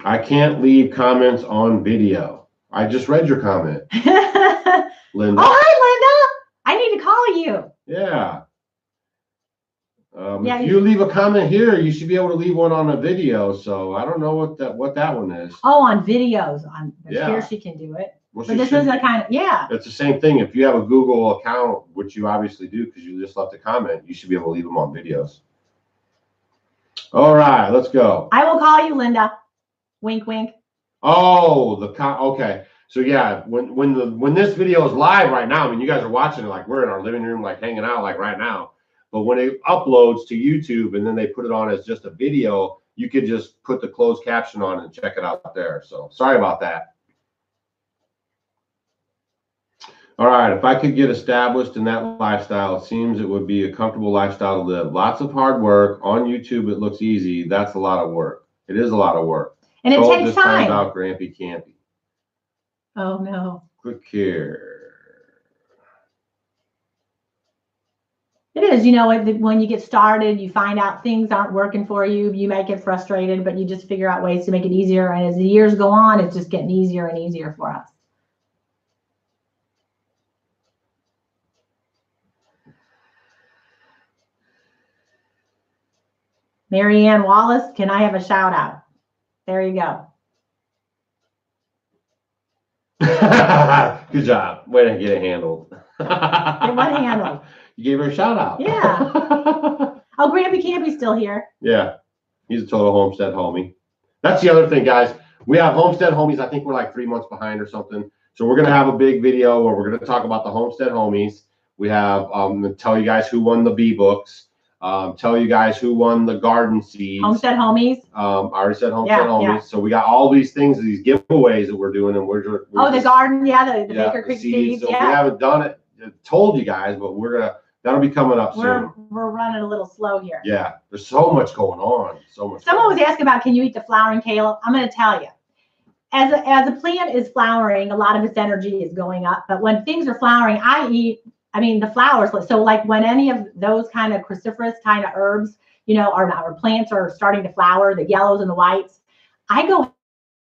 I can't leave comments on video. I just read your comment. Linda. Oh, hi, Linda. I need to call you. Yeah. If you leave a comment here, you should be able to leave one on a video. So I don't know what that one is. Oh, on videos. Here she can do it. Well, but this is a kind of, It's the same thing. If you have a Google account, which you obviously do because you just left a comment, you should be able to leave them on videos. All right, let's go. I will call you, Linda. Wink, wink. Oh, okay. So yeah, when this video is live right now, I mean, you guys are watching it like we're in our living room, like hanging out like right now. But when it uploads to YouTube and then they put it on as just a video, you could just put the closed caption on and check it out there. So sorry about that. All right, if I could get established in that lifestyle, it seems it would be a comfortable lifestyle to live. Lots of hard work. On YouTube, it looks easy. That's a lot of work. It is a lot of work. And it takes time. Out Grampy Campy. Oh, no. Quick care. It is, you know, when you get started, you find out things aren't working for you. You might get frustrated, but you just figure out ways to make it easier. And as the years go on, it's just getting easier and easier for us. Mary Ann Wallace, can I have a shout out? There you go. Good job. Way to get it handled. Get what handled? You gave her a shout out. Yeah. Oh, Grampy Campy's still here. Yeah. He's a total Homestead homie. That's the other thing, guys. We have Homestead homies. I think we're like 3 months behind or something. So we're going to have a big video where we're going to talk about the Homestead homies. We have tell you guys who won the bee books. Tell you guys who won the garden seeds. Homestead homies. I already said Homestead homies. Yeah. So we got all these things, these giveaways that we're doing, and we're the garden, the Baker Creek seeds. So we haven't done it, told you guys, but that'll be coming up soon. We're running a little slow here. Yeah, there's so much going on. So much. Someone was asking about, can you eat the flowering kale? I'm going to tell you. As a plant is flowering, a lot of its energy is going up. But when things are flowering, the flowers. So like when any of those kind of cruciferous kind of herbs, or plants are starting to flower, the yellows and the whites, I go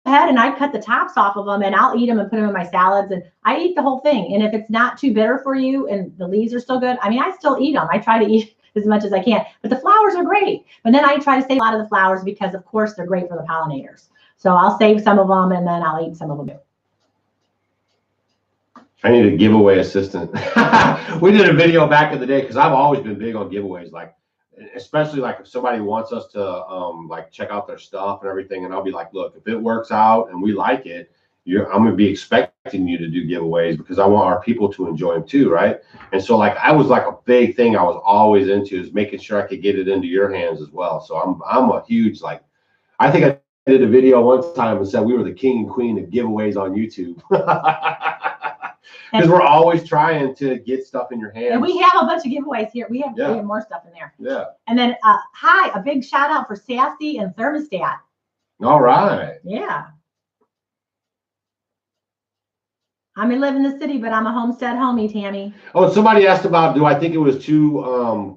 ahead and I cut the tops off of them and I'll eat them and put them in my salads, and I eat the whole thing. And if it's not too bitter for you and the leaves are still good, I still eat them. I try to eat as much as I can, but the flowers are great. But then I try to save a lot of the flowers because of course they're great for the pollinators. So I'll save some of them and then I'll eat some of them too. I need a giveaway assistant. We did a video back in the day because I've always been big on giveaways, like especially like if somebody wants us to like check out their stuff and everything, and I'll be like, look, if it works out and we like it, I'm gonna be expecting you to do giveaways because I want our people to enjoy them too, right? And so like I was like a big thing I was always into is making sure I could get it into your hands as well. So I'm a huge, like, I think I did a video one time and said we were the king and queen of giveaways on YouTube. Because we're always trying to get stuff in your hands. And we have a bunch of giveaways here. We have more stuff in there. Yeah. And then, a big shout out for Sassy and Thermostat. All right. Yeah. I may live in the city, but I'm a Homestead homie, Tammy. Oh, somebody asked about, do I think it was too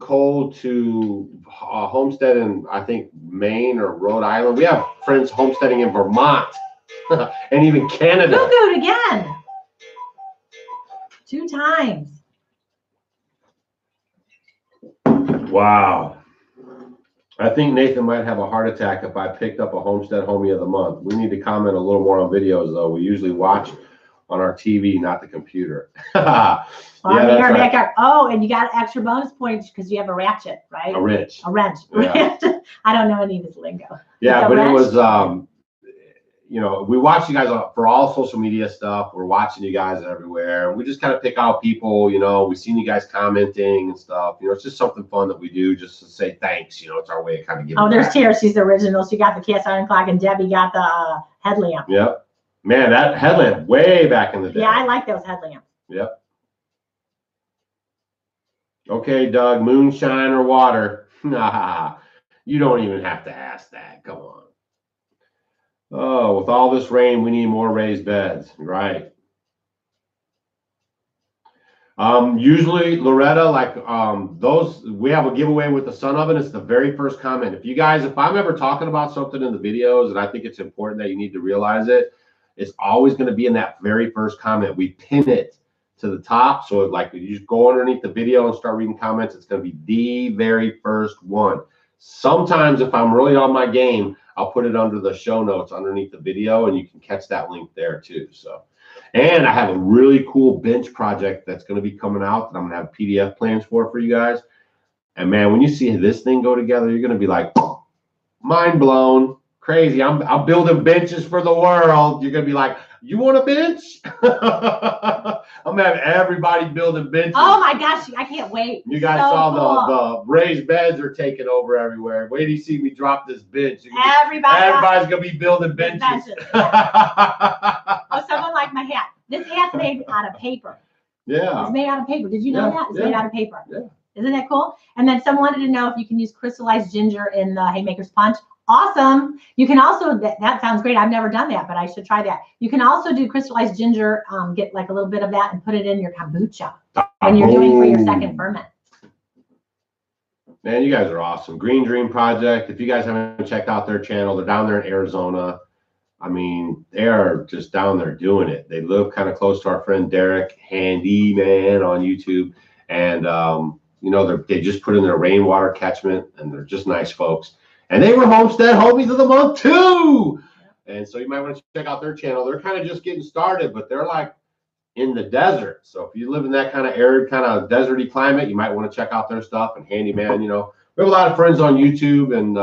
cold to homestead in, I think, Maine or Rhode Island? We have friends homesteading in Vermont and even Canada. We'll do it again. 2 times. Wow. I think Nathan might have a heart attack if I picked up a Homestead Homie of the Month. We need to comment a little more on videos, though. We usually watch on our TV, not the computer. Well, yeah, right. Oh, and you got extra bonus points because you have a ratchet, right? A wrench. A wrench. Yeah. I don't know any of this lingo. Yeah, but it was... we watch you guys for all social media stuff. We're watching you guys everywhere. We just kind of pick out people, we've seen you guys commenting and stuff. It's just something fun that we do just to say thanks. It's our way of kind of giving back. There's Tara. She's the original. She got the cast iron clock, and Debbie got the headlamp. Yep. Man, that headlamp way back in the day. Yeah, I like those headlamps. Yep. Okay, Doug, moonshine or water? Nah, you don't even have to ask that. Come on. Oh, with all this rain, we need more raised beds, right? Usually, Loretta, like we have a giveaway with the sun oven. It's the very first comment. If I'm ever talking about something in the videos, and I think it's important that you need to realize it, it's always going to be in that very first comment. We pin it to the top. So like you just go underneath the video and start reading comments, it's going to be the very first one. Sometimes if I'm really on my game, I'll put it under the show notes underneath the video, and you can catch that link there too. So, and I have a really cool bench project that's going to be coming out that I'm going to have PDF plans for you guys. And man, when you see this thing go together, you're going to be like, mind blown. crazy. I'm building benches for the world. You're gonna be like, you want a bench? I'm gonna have everybody building benches. Oh my gosh, I can't wait. You guys saw the raised beds are taking over everywhere. Wait till you see me drop this bench. Everybody's gonna be building benches. Yeah. Oh, someone like my hat. This hat's made out of paper. Yeah. It's made out of paper. Did you know that? It's made out of paper. Yeah. Isn't that cool? And then someone wanted to know if you can use crystallized ginger in the Haymaker's Punch. Awesome. You can also, that sounds great. I've never done that, but I should try that. You can also do crystallized ginger, get like a little bit of that and put it in your kombucha when you're doing for your second ferment. Man, you guys are awesome. Green Dream Project. If you guys haven't checked out their channel, they're down there in Arizona. I mean, they are just down there doing it. They live kind of close to our friend Derek Handyman on YouTube. And, you know, they just put in their rainwater catchment, and they're just nice folks. And they were Homestead Homies of the Month too. And so you might want to check out their channel. They're kind of just getting started, but they're like in the desert. So if you live in that kind of arid, kind of deserty climate, you might want to check out their stuff. And Handyman, you know, we have a lot of friends on YouTube, and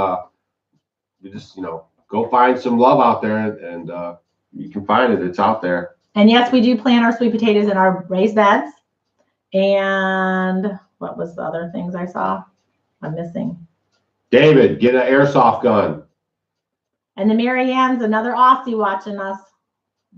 you just, you know, go find some love out there, and you can find it. It's out there. And yes, we do plant our sweet potatoes in our raised beds. And what was the other things I saw? I'm missing. David, get an airsoft gun. And the Mary Ann's another Aussie watching us.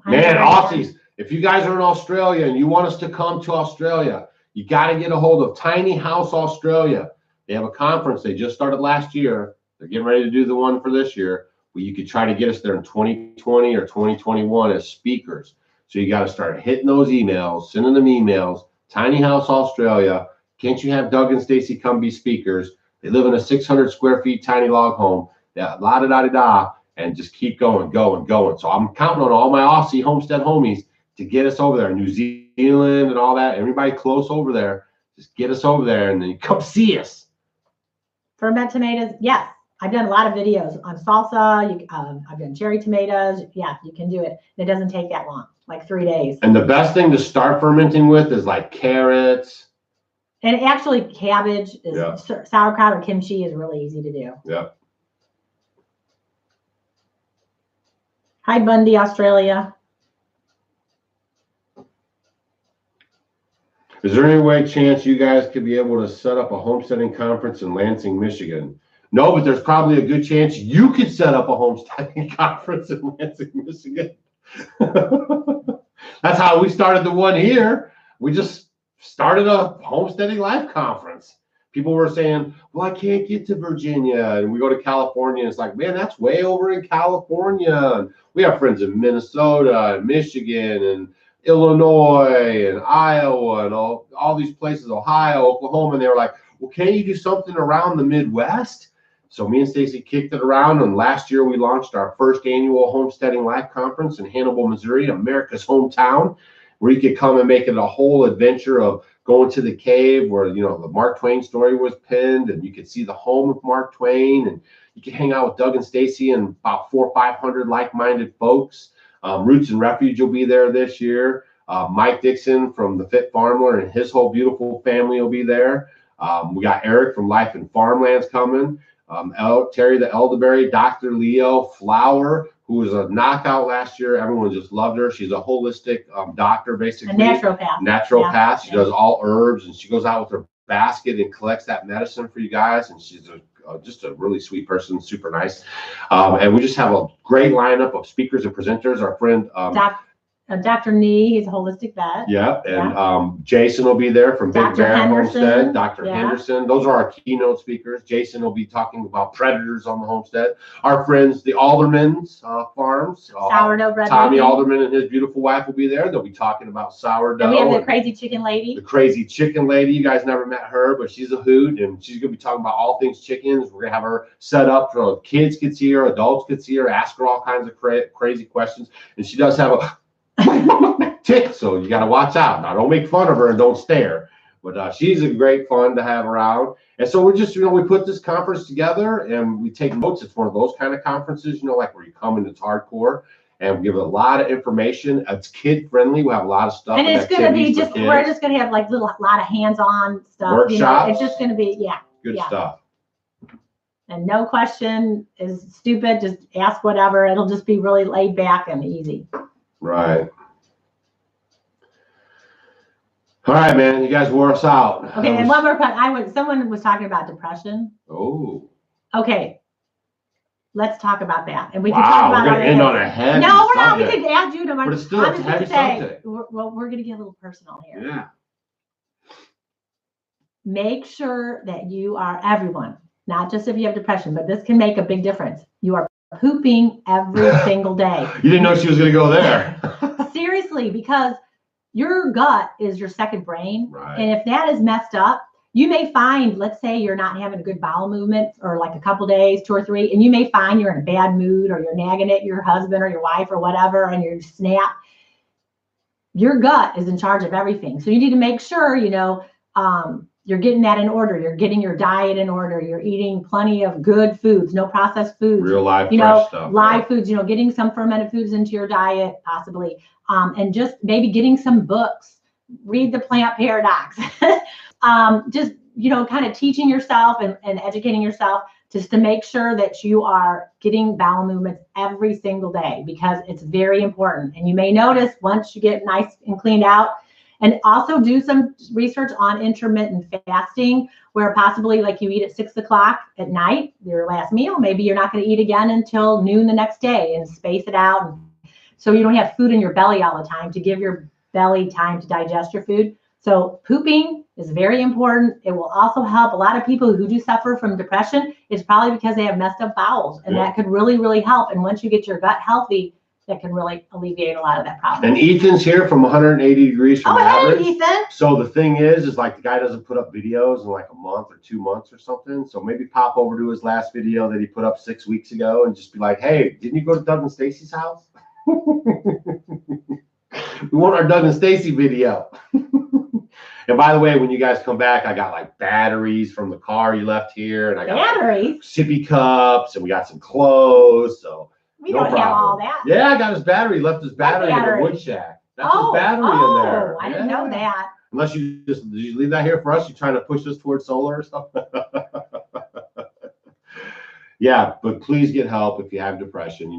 Man, Aussies, if you guys are in Australia and you want us to come to Australia, you got to get a hold of Tiny House Australia. They have a conference. They just started last year. They're getting ready to do the one for this year, where you could try to get us there in 2020 or 2021 as speakers. So you got to start hitting those emails, sending them emails. Tiny House Australia. Can't you have Doug and Stacy come be speakers? They live in a 600 square feet tiny log home. Yeah, la-da-da-da-da, and just keep going. So I'm counting on all my Aussie homestead homies to get us over there. New Zealand and all that. Everybody close over there. Just get us over there, and then you come see us. Ferment tomatoes. Yes. I've done a lot of videos on salsa. I've done cherry tomatoes. Yeah, you can do it. It doesn't take that long, like 3 days. And the best thing to start fermenting with is like carrots. And actually, cabbage, sauerkraut or kimchi is really easy to do. Yeah. Hi, Bundy, Australia. Is there any chance you guys could be able to set up a homesteading conference in Lansing, Michigan? No, but there's probably a good chance you could set up a homesteading conference in Lansing, Michigan. That's how we started the one here. We just started a homesteading life conference. People were saying, well, I can't get to Virginia. And we go to California. And it's like, man, that's way over in California. And we have friends in Minnesota and Michigan and Illinois and Iowa and all these places, Ohio, Oklahoma. And they were like, well, can't you do something around the Midwest? So me and Stacy kicked it around. And last year we launched our first annual Homesteading Life Conference in Hannibal, Missouri, America's hometown, where you could come and make it a whole adventure of going to the cave where, you know, the Mark Twain story was pinned, and you could see the home of Mark Twain, and you could hang out with Doug and Stacy and about 400 or 500 like-minded folks. Roots and Refuge will be there this year. Mike Dixon from the Fit Farmer and his whole beautiful family will be there. We got Eric from Life and Farmlands coming. Terry the Elderberry, Dr. Leo Flower, who was a knockout last year. Everyone just loved her. She's a holistic doctor, basically. A naturopath. Naturopath. Yeah. She does all herbs, and she goes out with her basket and collects that medicine for you guys. And she's just a really sweet person, super nice. And we just have a great lineup of speakers and presenters. Our friend Dr. Nee, he's a holistic vet. Yeah, and Jason will be there from Big Bear Homestead. Dr. Henderson. Those are our keynote speakers. Jason will be talking about predators on the homestead. Our friends, the Alderman's Farms. Sourdough bread. Tommy Alderman and his beautiful wife will be there. They'll be talking about sourdough. And we have the crazy chicken lady. The crazy chicken lady. You guys never met her, but she's a hoot, and she's going to be talking about all things chickens. We're going to have her set up so kids could see her, adults could see her, ask her all kinds of crazy questions. And she does have a tick, so you got to watch out. Now, don't make fun of her and don't stare, but she's a great fun to have around. And so we're just, we put this conference together and we take notes. It's one of those kind of conferences, like where you come and it's hardcore, and we give a lot of information. It's kid friendly. We have a lot of stuff, and it's going to be just, we're just going to have like lot of hands-on stuff. Workshops. It's just going to be, good stuff. And no question is stupid. Just ask whatever. It'll just be really laid back and easy. Right. All right, man. You guys wore us out. Okay, and one more point. Someone was talking about depression. Oh. Okay. Let's talk about that. And we wow, can talk about we're going to end on a heavy No, we're not. subject. We can add you to my. But it's still a heavy subject. Well, we're going to get a little personal here. Yeah. Make sure that you are everyone, not just if you have depression, but this can make a big difference. You are pooping every single day. You didn't know she was going to go there. Seriously, because your gut is your second brain. Right. And if that is messed up, you may find, let's say you're not having a good bowel movement for like a couple days, 2 or 3, and you may find you're in a bad mood or you're nagging at your husband or your wife or whatever, and you snap. Your gut is in charge of everything. So you need to make sure, you're getting that in order. You're getting your diet in order. You're eating plenty of good foods, no processed foods. Real live fresh stuff. Live foods, getting some fermented foods into your diet, possibly. And just maybe getting some books. Read The Plant Paradox. Just, kind of teaching yourself and educating yourself just to make sure that you are getting bowel movements every single day, because it's very important. And you may notice once you get nice and cleaned out. And also do some research on intermittent fasting, where possibly like you eat at 6 o'clock at night, your last meal, maybe you're not going to eat again until noon the next day, and space it out. So you don't have food in your belly all the time, to give your belly time to digest your food. So pooping is very important. It will also help a lot of people who do suffer from depression. It's probably because they have messed up bowels, and that could really, really help. And once you get your gut healthy, that can really alleviate a lot of that problem. And Ethan's here from 180 degrees from average. Hey, Ethan. So the thing is like the guy doesn't put up videos in like a month or 2 months or something. So maybe pop over to his last video that he put up 6 weeks ago and just be like, hey, didn't you go to Doug and Stacy's house? We want our Doug and Stacy video. And by the way, when you guys come back, I got like batteries from the car you left here, and I got batteries, sippy cups, and we got some clothes. So we don't have all that. Yeah, I got his battery. Left his battery in the wood shack. That's his battery in there. I didn't know that. Unless did you leave that here for us? You trying to push us towards solar or something? Yeah, but please get help if you have depression.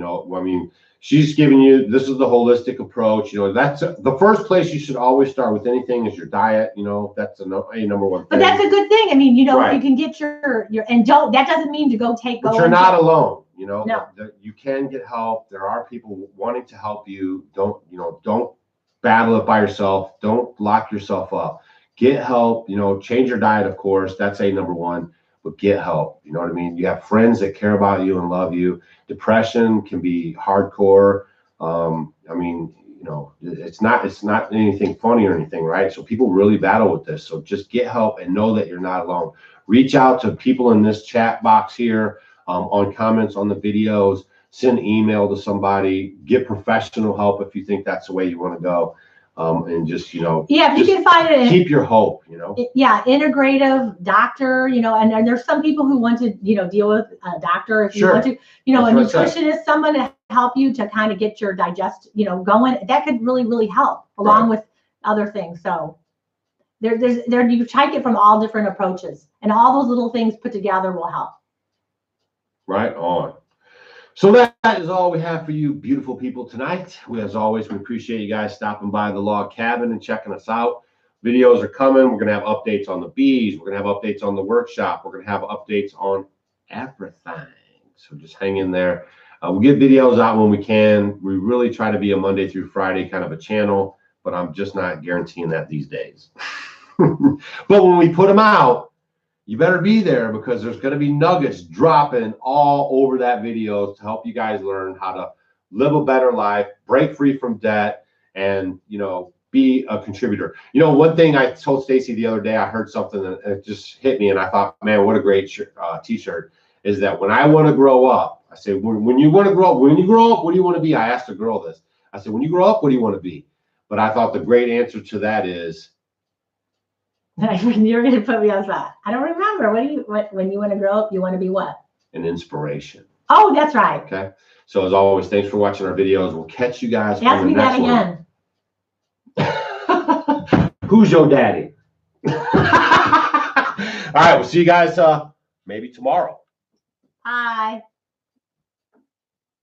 She's giving you, this is the holistic approach. That's the first place you should always start with anything is your diet. That's a number one thing. But that's a good thing. Right. You can get your, and that doesn't mean to go take. But you're not alone. No. You can get help. There are people wanting to help you. Don't battle it by yourself. Don't lock yourself up. Get help. Change your diet, of course. That's number one. But get help. You know what I mean? You have friends that care about you and love you. Depression can be hardcore. It's not anything funny or anything, right? So people really battle with this. So just get help and know that you're not alone. Reach out to people in this chat box here, on comments on the videos. Send email to somebody. Get professional help if you think that's the way you want to go. And just, if you can find it, keep your hope, integrative doctor, and there's some people who want to, deal with a doctor if you want to, a nutritionist, someone to help you to kind of get your going. That could really, really help along with other things. So you try to get from all different approaches, and all those little things put together will help. Right on. So that is all we have for you beautiful people tonight. As always, we appreciate you guys stopping by the log cabin and checking us out. Videos are coming. We're going to have updates on the bees. We're going to have updates on the workshop. We're going to have updates on everything. So just hang in there. We'll get videos out when we can. We really try to be a Monday through Friday kind of a channel, but I'm just not guaranteeing that these days. But when we put them out, you better be there, because there's going to be nuggets dropping all over that video to help you guys learn how to live a better life, break free from debt, and, be a contributor. One thing I told Stacy the other day, I heard something and it just hit me, and I thought, man, what a great t-shirt, is that when I want to grow up, I say, when you want to grow up, what do you want to be? I asked a girl this. I said, when you grow up, what do you want to be? But I thought the great answer to that is, you're going to put me on spot. I don't remember. When you want to grow up, you want to be what? An inspiration. Oh, that's right. Okay. So as always, thanks for watching our videos. We'll catch you guys on the next one. Who's your daddy? All right. We'll see you guys maybe tomorrow. Hi.